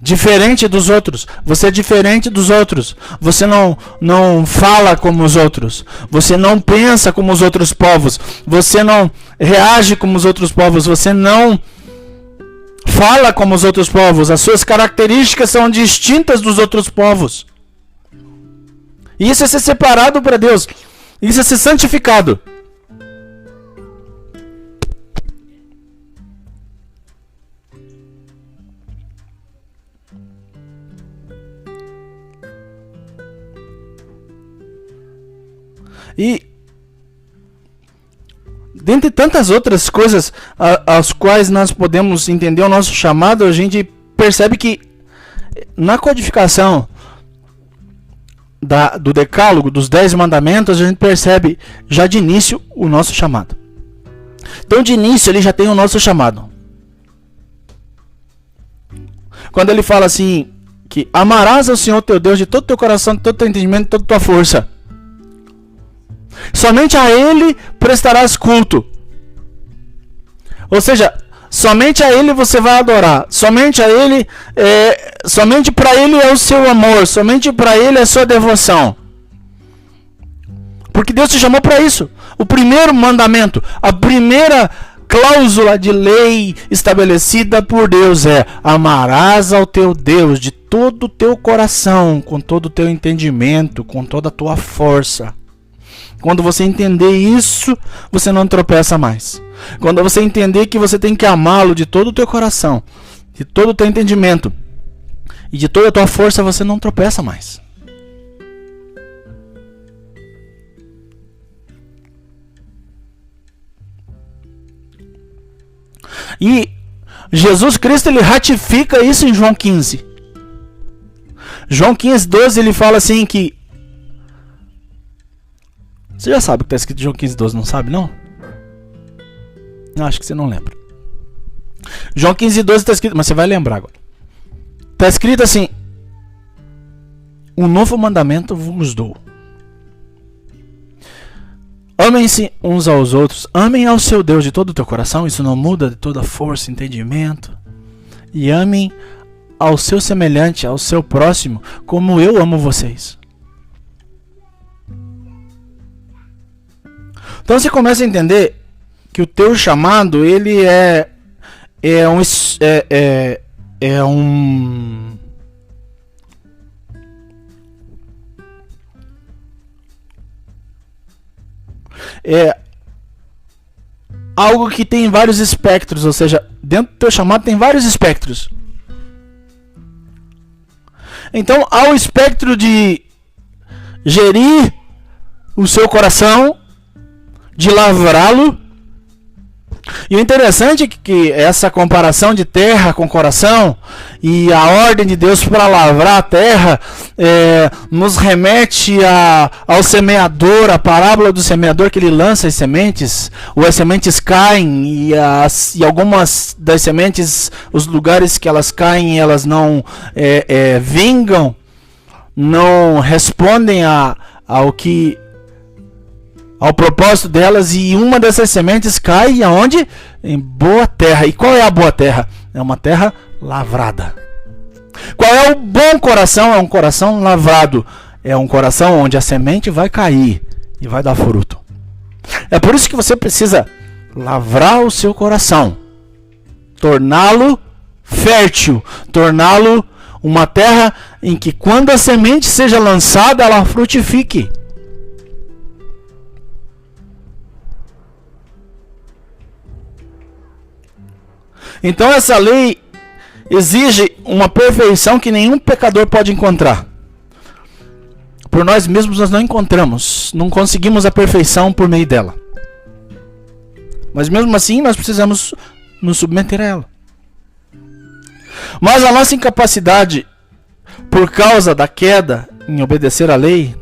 Speaker 1: diferente dos outros. Você é diferente dos outros. Você não fala como os outros. Você não pensa como os outros povos. Você não reage como os outros povos. Você não fala como os outros povos. As suas características são distintas dos outros povos. Isso é ser separado para Deus. Isso é ser santificado. E dentre tantas outras coisas as quais nós podemos entender o nosso chamado, a gente percebe que na codificação do decálogo, dos 10 mandamentos, a gente percebe já de início o nosso chamado. Então, de início, ele já tem o nosso chamado. Quando ele fala assim, que amarás ao Senhor teu Deus de todo teu coração, de todo teu entendimento, de toda tua força. Somente a Ele prestarás culto. Ou seja, somente a Ele você vai adorar. Somente a Ele, somente para Ele é o seu amor. Somente para Ele é a sua devoção. Porque Deus te chamou para isso. O primeiro mandamento, a primeira cláusula de lei estabelecida por Deus é: amarás ao teu Deus de todo o teu coração, com todo o teu entendimento, com toda a tua força. Quando você entender isso, você não tropeça mais. Quando você entender que você tem que amá-lo de todo o teu coração, de todo o teu entendimento e de toda a tua força, você não tropeça mais. E Jesus Cristo, ele ratifica isso em João 15. João 15, 12, ele fala assim que... Você já sabe o que está escrito em João 15, 12, não sabe, não? Não, acho que você não lembra. João 15, 12 está escrito, mas você vai lembrar agora. Está escrito assim: um novo mandamento vos dou. Amem-se uns aos outros. Amem ao seu Deus de todo o teu coração. Isso não muda, de toda força e entendimento. E amem ao seu semelhante, ao seu próximo, como eu amo vocês. Então você começa a entender que o teu chamado, ele é algo que tem vários espectros, ou seja, dentro do teu chamado tem vários espectros. Então há o espectro de gerir o seu coração, de lavrá-lo. E o interessante é que essa comparação de terra com coração e a ordem de Deus para lavrar a terra nos remete ao semeador, a parábola do semeador, que ele lança as sementes, ou as sementes caem e algumas das sementes, os lugares que elas caem, elas não vingam, não respondem ao propósito delas, e uma dessas sementes cai aonde? Em boa terra. E qual é a boa terra? É uma terra lavrada. Qual é o bom coração? É um coração lavrado. É um coração onde a semente vai cair e vai dar fruto. É por isso que você precisa lavrar o seu coração, torná-lo fértil, torná-lo uma terra em que, quando a semente seja lançada, ela frutifique. Então essa lei exige uma perfeição que nenhum pecador pode encontrar. Por nós mesmos nós não encontramos, não conseguimos a perfeição por meio dela. Mas mesmo assim nós precisamos nos submeter a ela. Mas a nossa incapacidade, por causa da queda em obedecer à lei,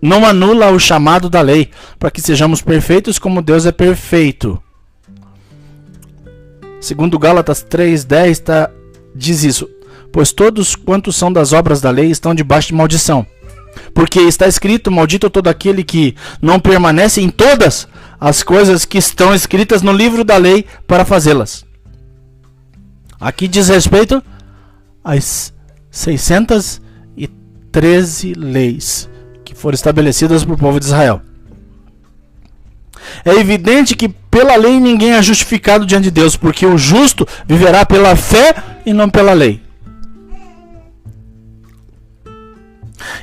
Speaker 1: não anula o chamado da lei, para que sejamos perfeitos como Deus é perfeito. Segundo Gálatas 3:10 diz isso: pois todos quantos são das obras da lei estão debaixo de maldição. Porque está escrito: maldito todo aquele que não permanece em todas as coisas que estão escritas no livro da lei para fazê-las. Aqui diz respeito às 613 leis que foram estabelecidas para o povo de Israel. É evidente que pela lei ninguém é justificado diante de Deus, porque o justo viverá pela fé e não pela lei.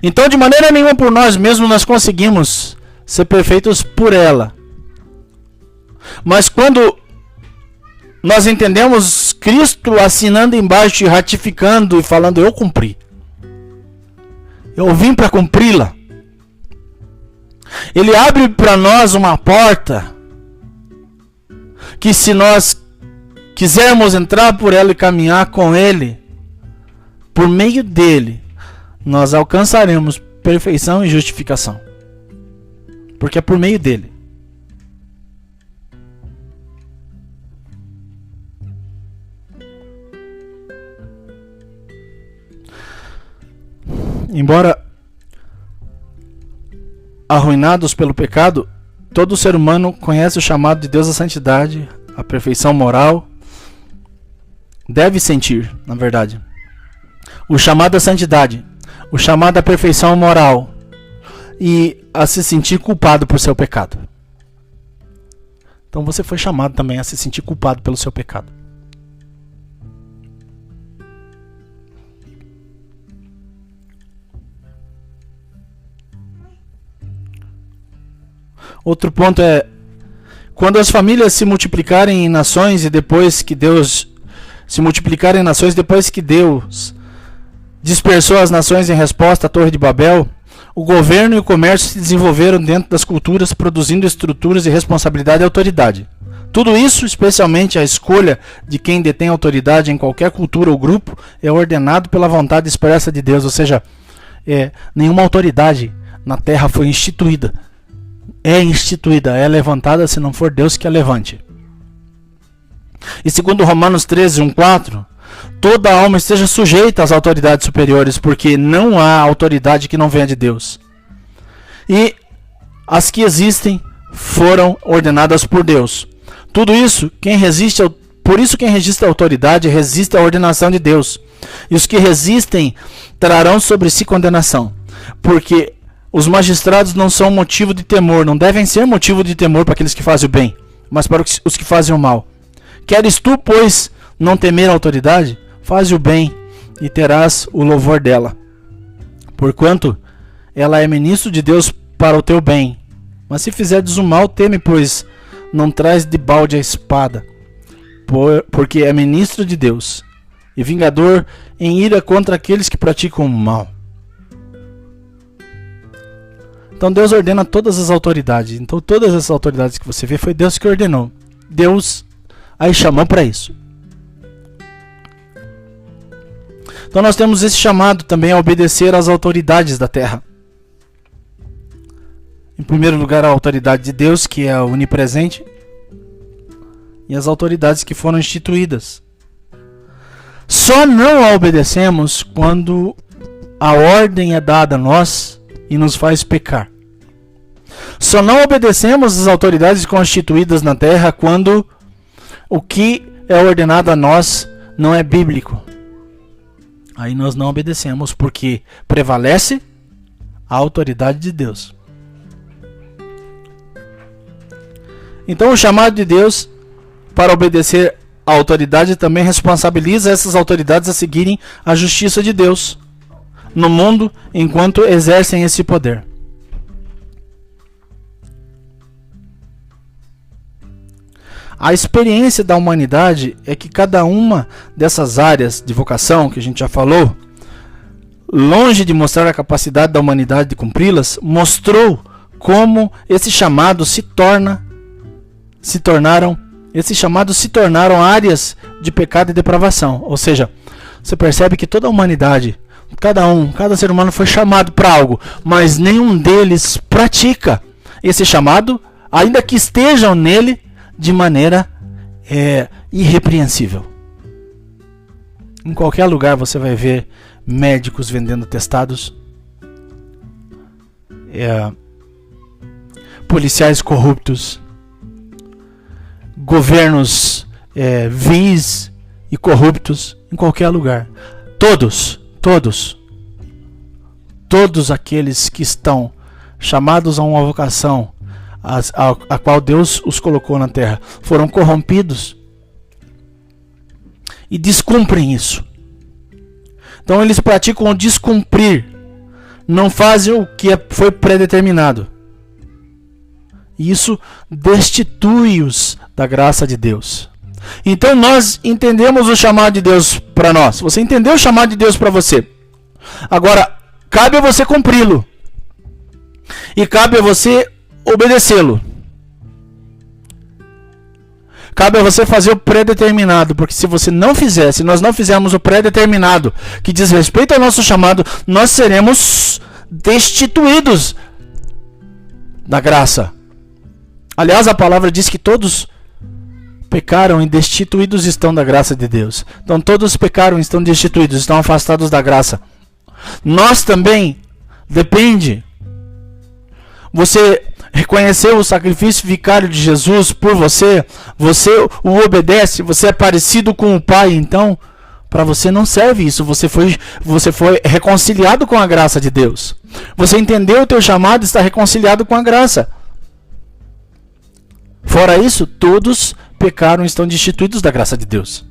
Speaker 1: Então, de maneira nenhuma por nós mesmos nós conseguimos ser perfeitos por ela. Mas quando nós entendemos Cristo assinando embaixo e ratificando e falando: eu cumpri, eu vim para cumpri-la, Ele abre para nós uma porta que, se nós quisermos entrar por ela e caminhar com Ele, por meio dele, nós alcançaremos perfeição e justificação. Porque é por meio dele. embora arruinados pelo pecado, todo ser humano conhece o chamado de Deus à santidade, à perfeição moral. Deve sentir, na verdade, o chamado à santidade, o chamado à perfeição moral e a se sentir culpado por seu pecado. Então você foi chamado também a se sentir culpado pelo seu pecado. Outro ponto é: quando as famílias se multiplicarem em nações e depois que Deus dispersou as nações em resposta à Torre de Babel, o governo e o comércio se desenvolveram dentro das culturas, produzindo estruturas de responsabilidade e autoridade. Tudo isso, especialmente a escolha de quem detém autoridade em qualquer cultura ou grupo, é ordenado pela vontade expressa de Deus, ou seja, nenhuma autoridade na terra foi instituída. É levantada se não for Deus que a levante. E segundo Romanos 13:1-4, toda alma esteja sujeita às autoridades superiores, porque não há autoridade que não venha de Deus. E as que existem foram ordenadas por Deus. Por isso quem resiste à autoridade resiste à ordenação de Deus. E os que resistem trarão sobre si condenação, porque os magistrados não são motivo de temor, não devem ser motivo de temor para aqueles que fazem o bem, mas para os que fazem o mal. Queres tu, pois, não temer a autoridade? Faze o bem e terás o louvor dela, porquanto ela é ministro de Deus para o teu bem. Mas se fizeres o mal, teme, pois não traz de balde a espada, porque é ministro de Deus e vingador em ira contra aqueles que praticam o mal. Então Deus ordena todas as autoridades. Então todas as autoridades que você vê foi Deus que ordenou. Deus aí chamou para isso. Então nós temos esse chamado também a obedecer às autoridades da terra. Em primeiro lugar, a autoridade de Deus, que é onipresente, e as autoridades que foram instituídas. Só não a obedecemos quando a ordem é dada a nós e nos faz pecar. Só não obedecemos às autoridades constituídas na terra quando o que é ordenado a nós não é bíblico. Aí nós não obedecemos, porque prevalece a autoridade de Deus. Então o chamado de Deus para obedecer à autoridade também responsabiliza essas autoridades a seguirem a justiça de Deus no mundo enquanto exercem esse poder. A experiência da humanidade é que cada uma dessas áreas de vocação que a gente já falou, longe de mostrar a capacidade da humanidade de cumpri-las, mostrou como esses chamados se tornaram áreas de pecado e depravação. Ou seja, você percebe que toda a humanidade, cada ser humano foi chamado para algo, mas nenhum deles pratica esse chamado, ainda que estejam nele de maneira irrepreensível. Em qualquer lugar você vai ver médicos vendendo atestados, policiais corruptos, governos vis e corruptos, em qualquer lugar. Todos aqueles que estão chamados a uma vocação a qual Deus os colocou na terra foram corrompidos e descumprem isso. Então eles praticam o descumprir, não fazem o que foi predeterminado. E isso destitui-os da graça de Deus. Então nós entendemos o chamado de Deus para nós. Você entendeu o chamado de Deus para você. Agora, cabe a você cumpri-lo. E cabe a você obedecê-lo. Cabe a você fazer o predeterminado, porque se você não fizer, se nós não fizermos o predeterminado que diz respeito ao nosso chamado, nós seremos destituídos da graça. Aliás, a palavra diz que todos pecaram e destituídos estão da graça de Deus. Então todos pecaram e estão destituídos, estão afastados da graça. Nós também, depende. Você reconheceu o sacrifício vicário de Jesus por você, você o obedece, você é parecido com o Pai, então para você não serve isso, você foi reconciliado com a graça de Deus. Você entendeu o teu chamado e está reconciliado com a graça. Fora isso, todos pecaram e estão destituídos da graça de Deus.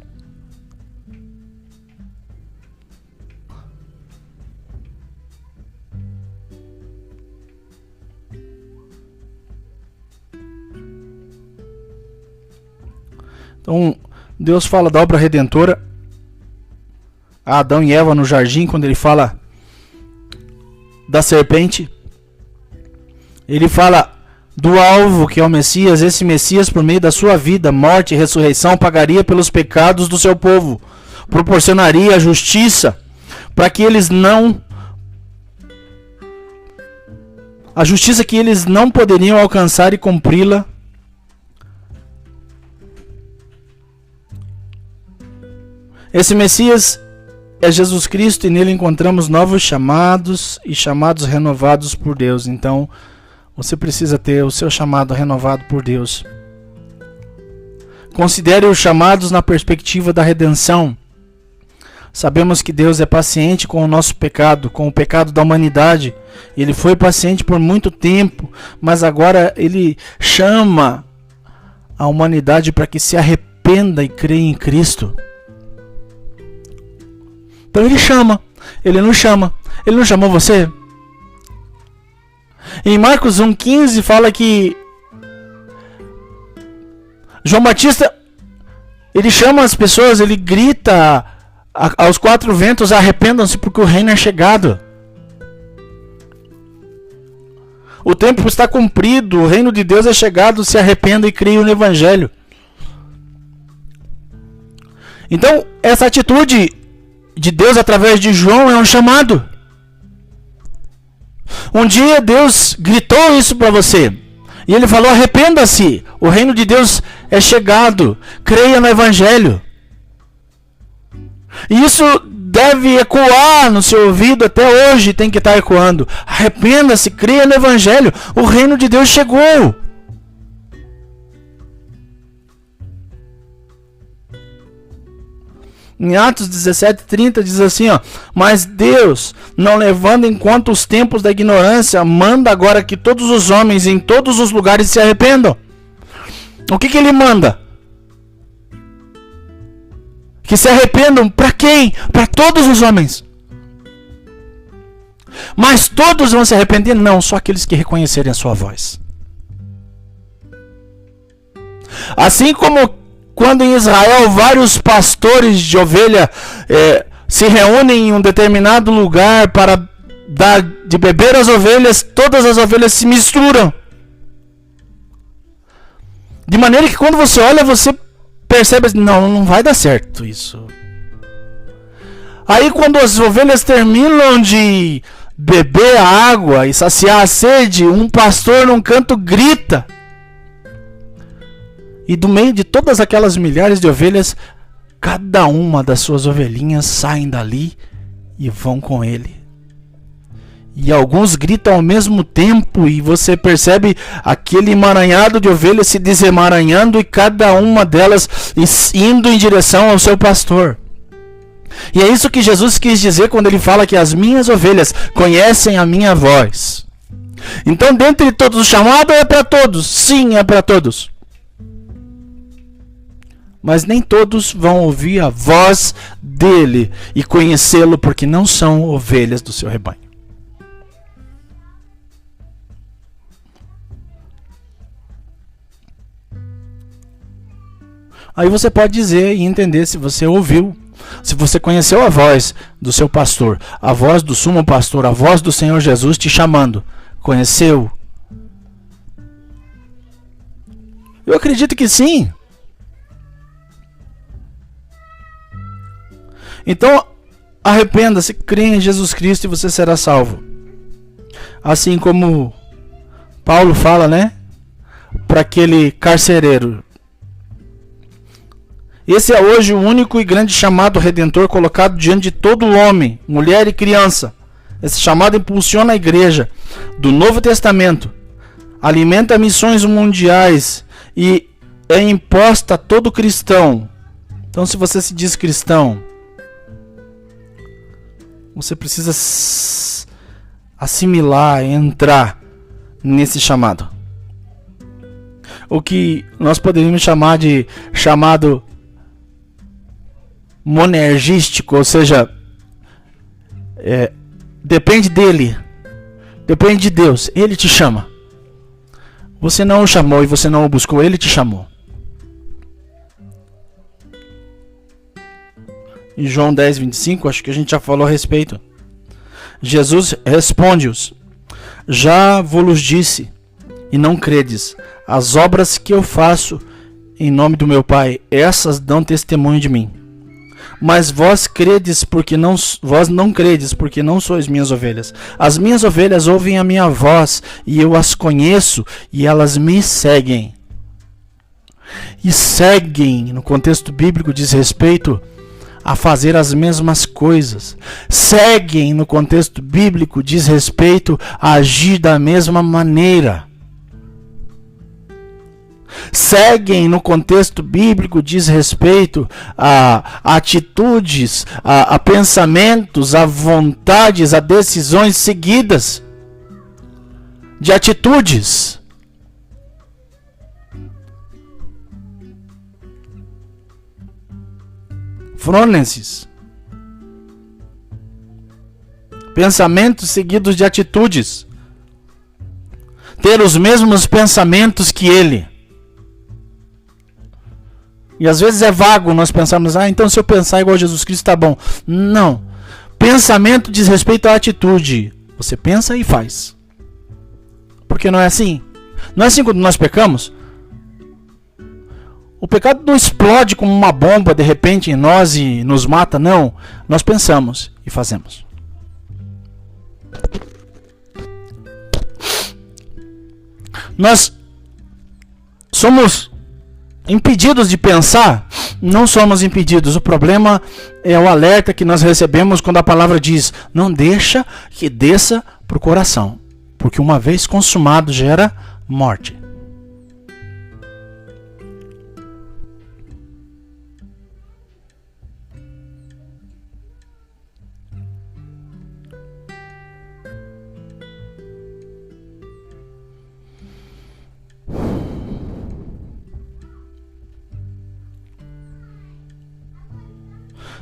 Speaker 1: Então, Deus fala da obra redentora a Adão e Eva no jardim, quando ele fala da serpente. Ele fala do alvo, que é o Messias. Esse Messias, por meio da sua vida, morte e ressurreição, pagaria pelos pecados do seu povo, proporcionaria a justiça para que eles não... a justiça que eles não poderiam alcançar e cumpri-la. Esse Messias é Jesus Cristo, e nele encontramos novos chamados e chamados renovados por Deus. Então, você precisa ter o seu chamado renovado por Deus. Considere os chamados na perspectiva da redenção. Sabemos que Deus é paciente com o nosso pecado, com o pecado da humanidade. Ele foi paciente por muito tempo, mas agora Ele chama a humanidade para que se arrependa e creia em Cristo. Então Ele chama, Ele não chama. Ele não chamou você? Em Marcos 1,15 fala que João Batista, ele chama as pessoas, ele grita aos quatro ventos: arrependam-se porque o reino é chegado. O tempo está cumprido, o reino de Deus é chegado, se arrependa e creia no Evangelho. Então, essa atitude de Deus através de João é um chamado. Um dia Deus gritou isso para você, e Ele falou: arrependa-se, o reino de Deus é chegado, creia no Evangelho. E isso deve ecoar no seu ouvido até hoje, tem que estar ecoando. Arrependa-se, creia no Evangelho, o reino de Deus chegou. Em Atos 17:30 diz assim, ó: mas Deus, não levando em conta os tempos da ignorância, manda agora que todos os homens em todos os lugares se arrependam. O que Ele manda? Que se arrependam para quem? Para todos os homens. Mas todos vão se arrepender? Não, só aqueles que reconhecerem a sua voz. Assim como quando em Israel vários pastores de ovelha se reúnem em um determinado lugar para dar de beber às ovelhas, todas as ovelhas se misturam. De maneira que quando você olha, você percebe assim: não vai dar certo isso. Aí quando as ovelhas terminam de beber a água e saciar a sede, um pastor num canto grita. E do meio de todas aquelas milhares de ovelhas, cada uma das suas ovelhinhas saem dali e vão com ele. E alguns gritam ao mesmo tempo, e você percebe aquele emaranhado de ovelhas se desemaranhando, e cada uma delas indo em direção ao seu pastor. E é isso que Jesus quis dizer quando Ele fala que as minhas ovelhas conhecem a minha voz. Então, dentre todos, o chamado é para todos. Sim, é para todos. Mas nem todos vão ouvir a voz dele e conhecê-lo, porque não são ovelhas do seu rebanho. Aí você pode dizer e entender se você ouviu, se você conheceu a voz do seu pastor, a voz do sumo pastor, a voz do Senhor Jesus te chamando. Conheceu? Eu acredito que sim. Então, arrependa-se, crê em Jesus Cristo e você será salvo. Assim como Paulo fala, né? Para aquele carcereiro. Esse é hoje o único e grande chamado redentor colocado diante de todo homem, mulher e criança. Esse chamado impulsiona a igreja do Novo Testamento, alimenta missões mundiais e é imposta a todo cristão. Então, se você se diz cristão, você precisa assimilar, entrar nesse chamado. O que nós poderíamos chamar de chamado monergístico, ou seja, depende dele, depende de Deus, ele te chama. Você não o chamou e você não o buscou, ele te chamou. Em João 10:25, acho que a gente já falou a respeito. Jesus responde-os: já vos disse, e não credes. As obras que eu faço em nome do meu Pai, essas dão testemunho de mim. Mas vós não credes, porque não sois minhas ovelhas. As minhas ovelhas ouvem a minha voz, e eu as conheço, e elas me seguem. E seguem, no contexto bíblico, diz respeito a fazer as mesmas coisas. Seguem, no contexto bíblico, diz respeito a agir da mesma maneira. Seguem, no contexto bíblico, diz respeito a atitudes, a pensamentos, a vontades, a decisões seguidas de atitudes. Fronenses. Pensamentos seguidos de atitudes. Ter os mesmos pensamentos que ele. E às vezes é vago nós pensarmos, então se eu pensar igual a Jesus Cristo tá bom. Não. Pensamento diz respeito à atitude. Você pensa e faz. Porque não é assim. Não é assim quando nós pecamos. O pecado não explode como uma bomba de repente em nós e nos mata, não. Nós pensamos e fazemos. Nós somos impedidos de pensar? Não somos impedidos. O problema é o alerta que nós recebemos quando a palavra diz: não deixa que desça para o coração, porque uma vez consumado gera morte.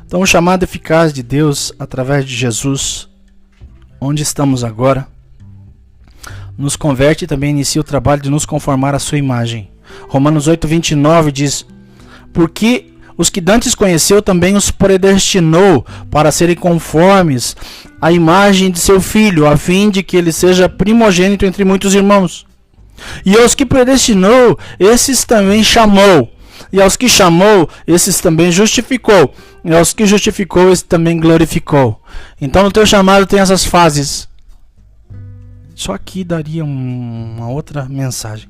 Speaker 1: Então, o chamado eficaz de Deus através de Jesus, onde estamos agora, nos converte e também inicia o trabalho de nos conformar à sua imagem. Romanos 8:29 diz: porque os que dantes conheceu também os predestinou para serem conformes à imagem de seu Filho, a fim de que ele seja primogênito entre muitos irmãos. E aos que predestinou, esses também chamou. E aos que chamou, esses também justificou. E aos que justificou, esses também glorificou. Então no teu chamado tem essas fases. Só aqui daria uma outra mensagem.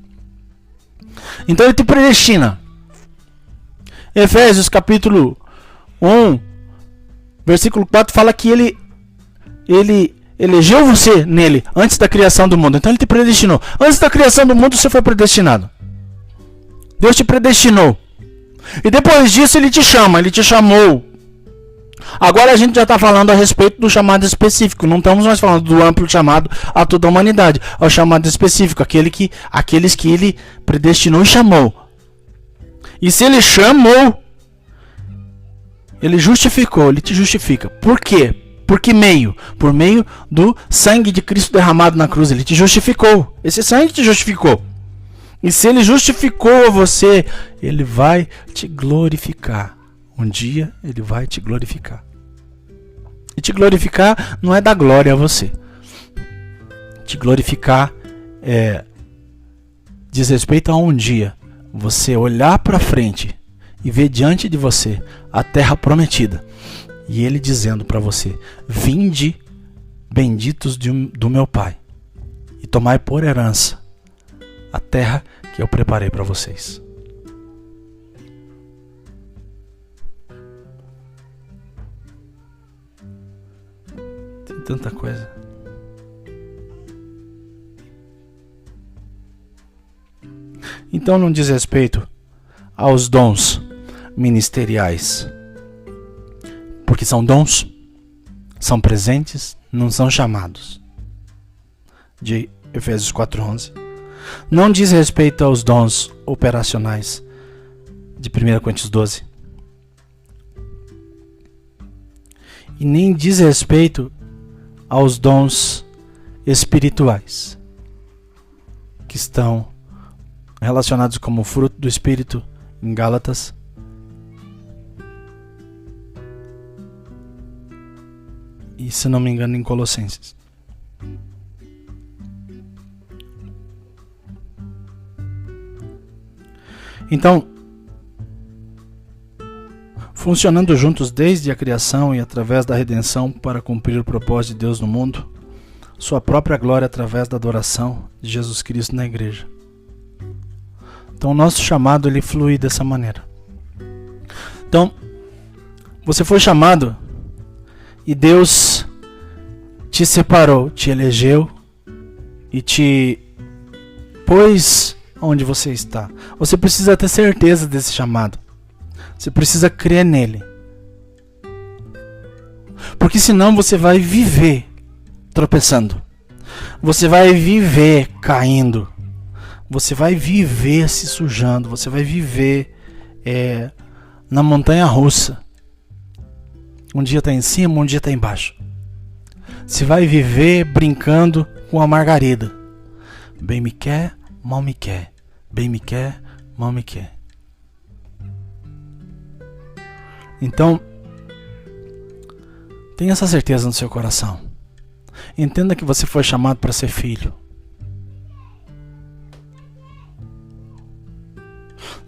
Speaker 1: Então ele te predestina. Efésios capítulo 1, versículo 4 fala que ele elegeu você nele antes da criação do mundo. Então ele te predestinou. Antes da criação do mundo você foi predestinado. Deus te predestinou. E depois disso ele te chama, ele te chamou. Agora a gente já está falando a respeito do chamado específico. Não estamos mais falando do amplo chamado a toda a humanidade. É o chamado específico, aqueles que ele predestinou e chamou. E se ele chamou, ele justificou, ele te justifica. Por quê? Por que meio? Por meio do sangue de Cristo derramado na cruz. Ele te justificou. Esse sangue te justificou. E se ele justificou você, ele vai te glorificar. Um dia ele vai te glorificar. E te glorificar não é dar glória a você. Te glorificar diz respeito a um dia você olhar para frente e ver diante de você a terra prometida. E ele dizendo para você: vinde, benditos do meu Pai, e tomai por herança a terra que eu preparei para vocês. Tem tanta coisa. então não diz respeito aos dons ministeriais, porque são dons, são presentes, não são chamados, de Efésios 4:11. Não diz respeito aos dons operacionais, de 1 Coríntios 12. E nem diz respeito aos dons espirituais, que estão relacionados como fruto do Espírito em Gálatas. E, se não me engano, em Colossenses. Então, funcionando juntos desde a criação e através da redenção para cumprir o propósito de Deus no mundo, sua própria glória através da adoração de Jesus Cristo na igreja. Então, o nosso chamado, ele flui dessa maneira. Então, você foi chamado e Deus te separou, te elegeu e te pôs onde você está. Você precisa ter certeza desse chamado. Você precisa crer nele. Porque senão você vai viver tropeçando. Você vai viver caindo. Você vai viver se sujando. Você vai viver na montanha russa. Um dia está em cima, um dia está embaixo. Você vai viver brincando com a margarida. Bem me quer, mal me quer. Bem me quer, mal me quer. Então, tenha essa certeza no seu coração. Entenda que você foi chamado para ser filho.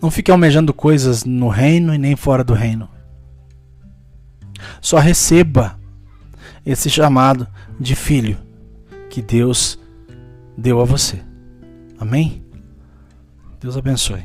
Speaker 1: Não fique almejando coisas no reino e nem fora do reino. Só receba esse chamado de filho que Deus deu a você. Amém? Deus abençoe.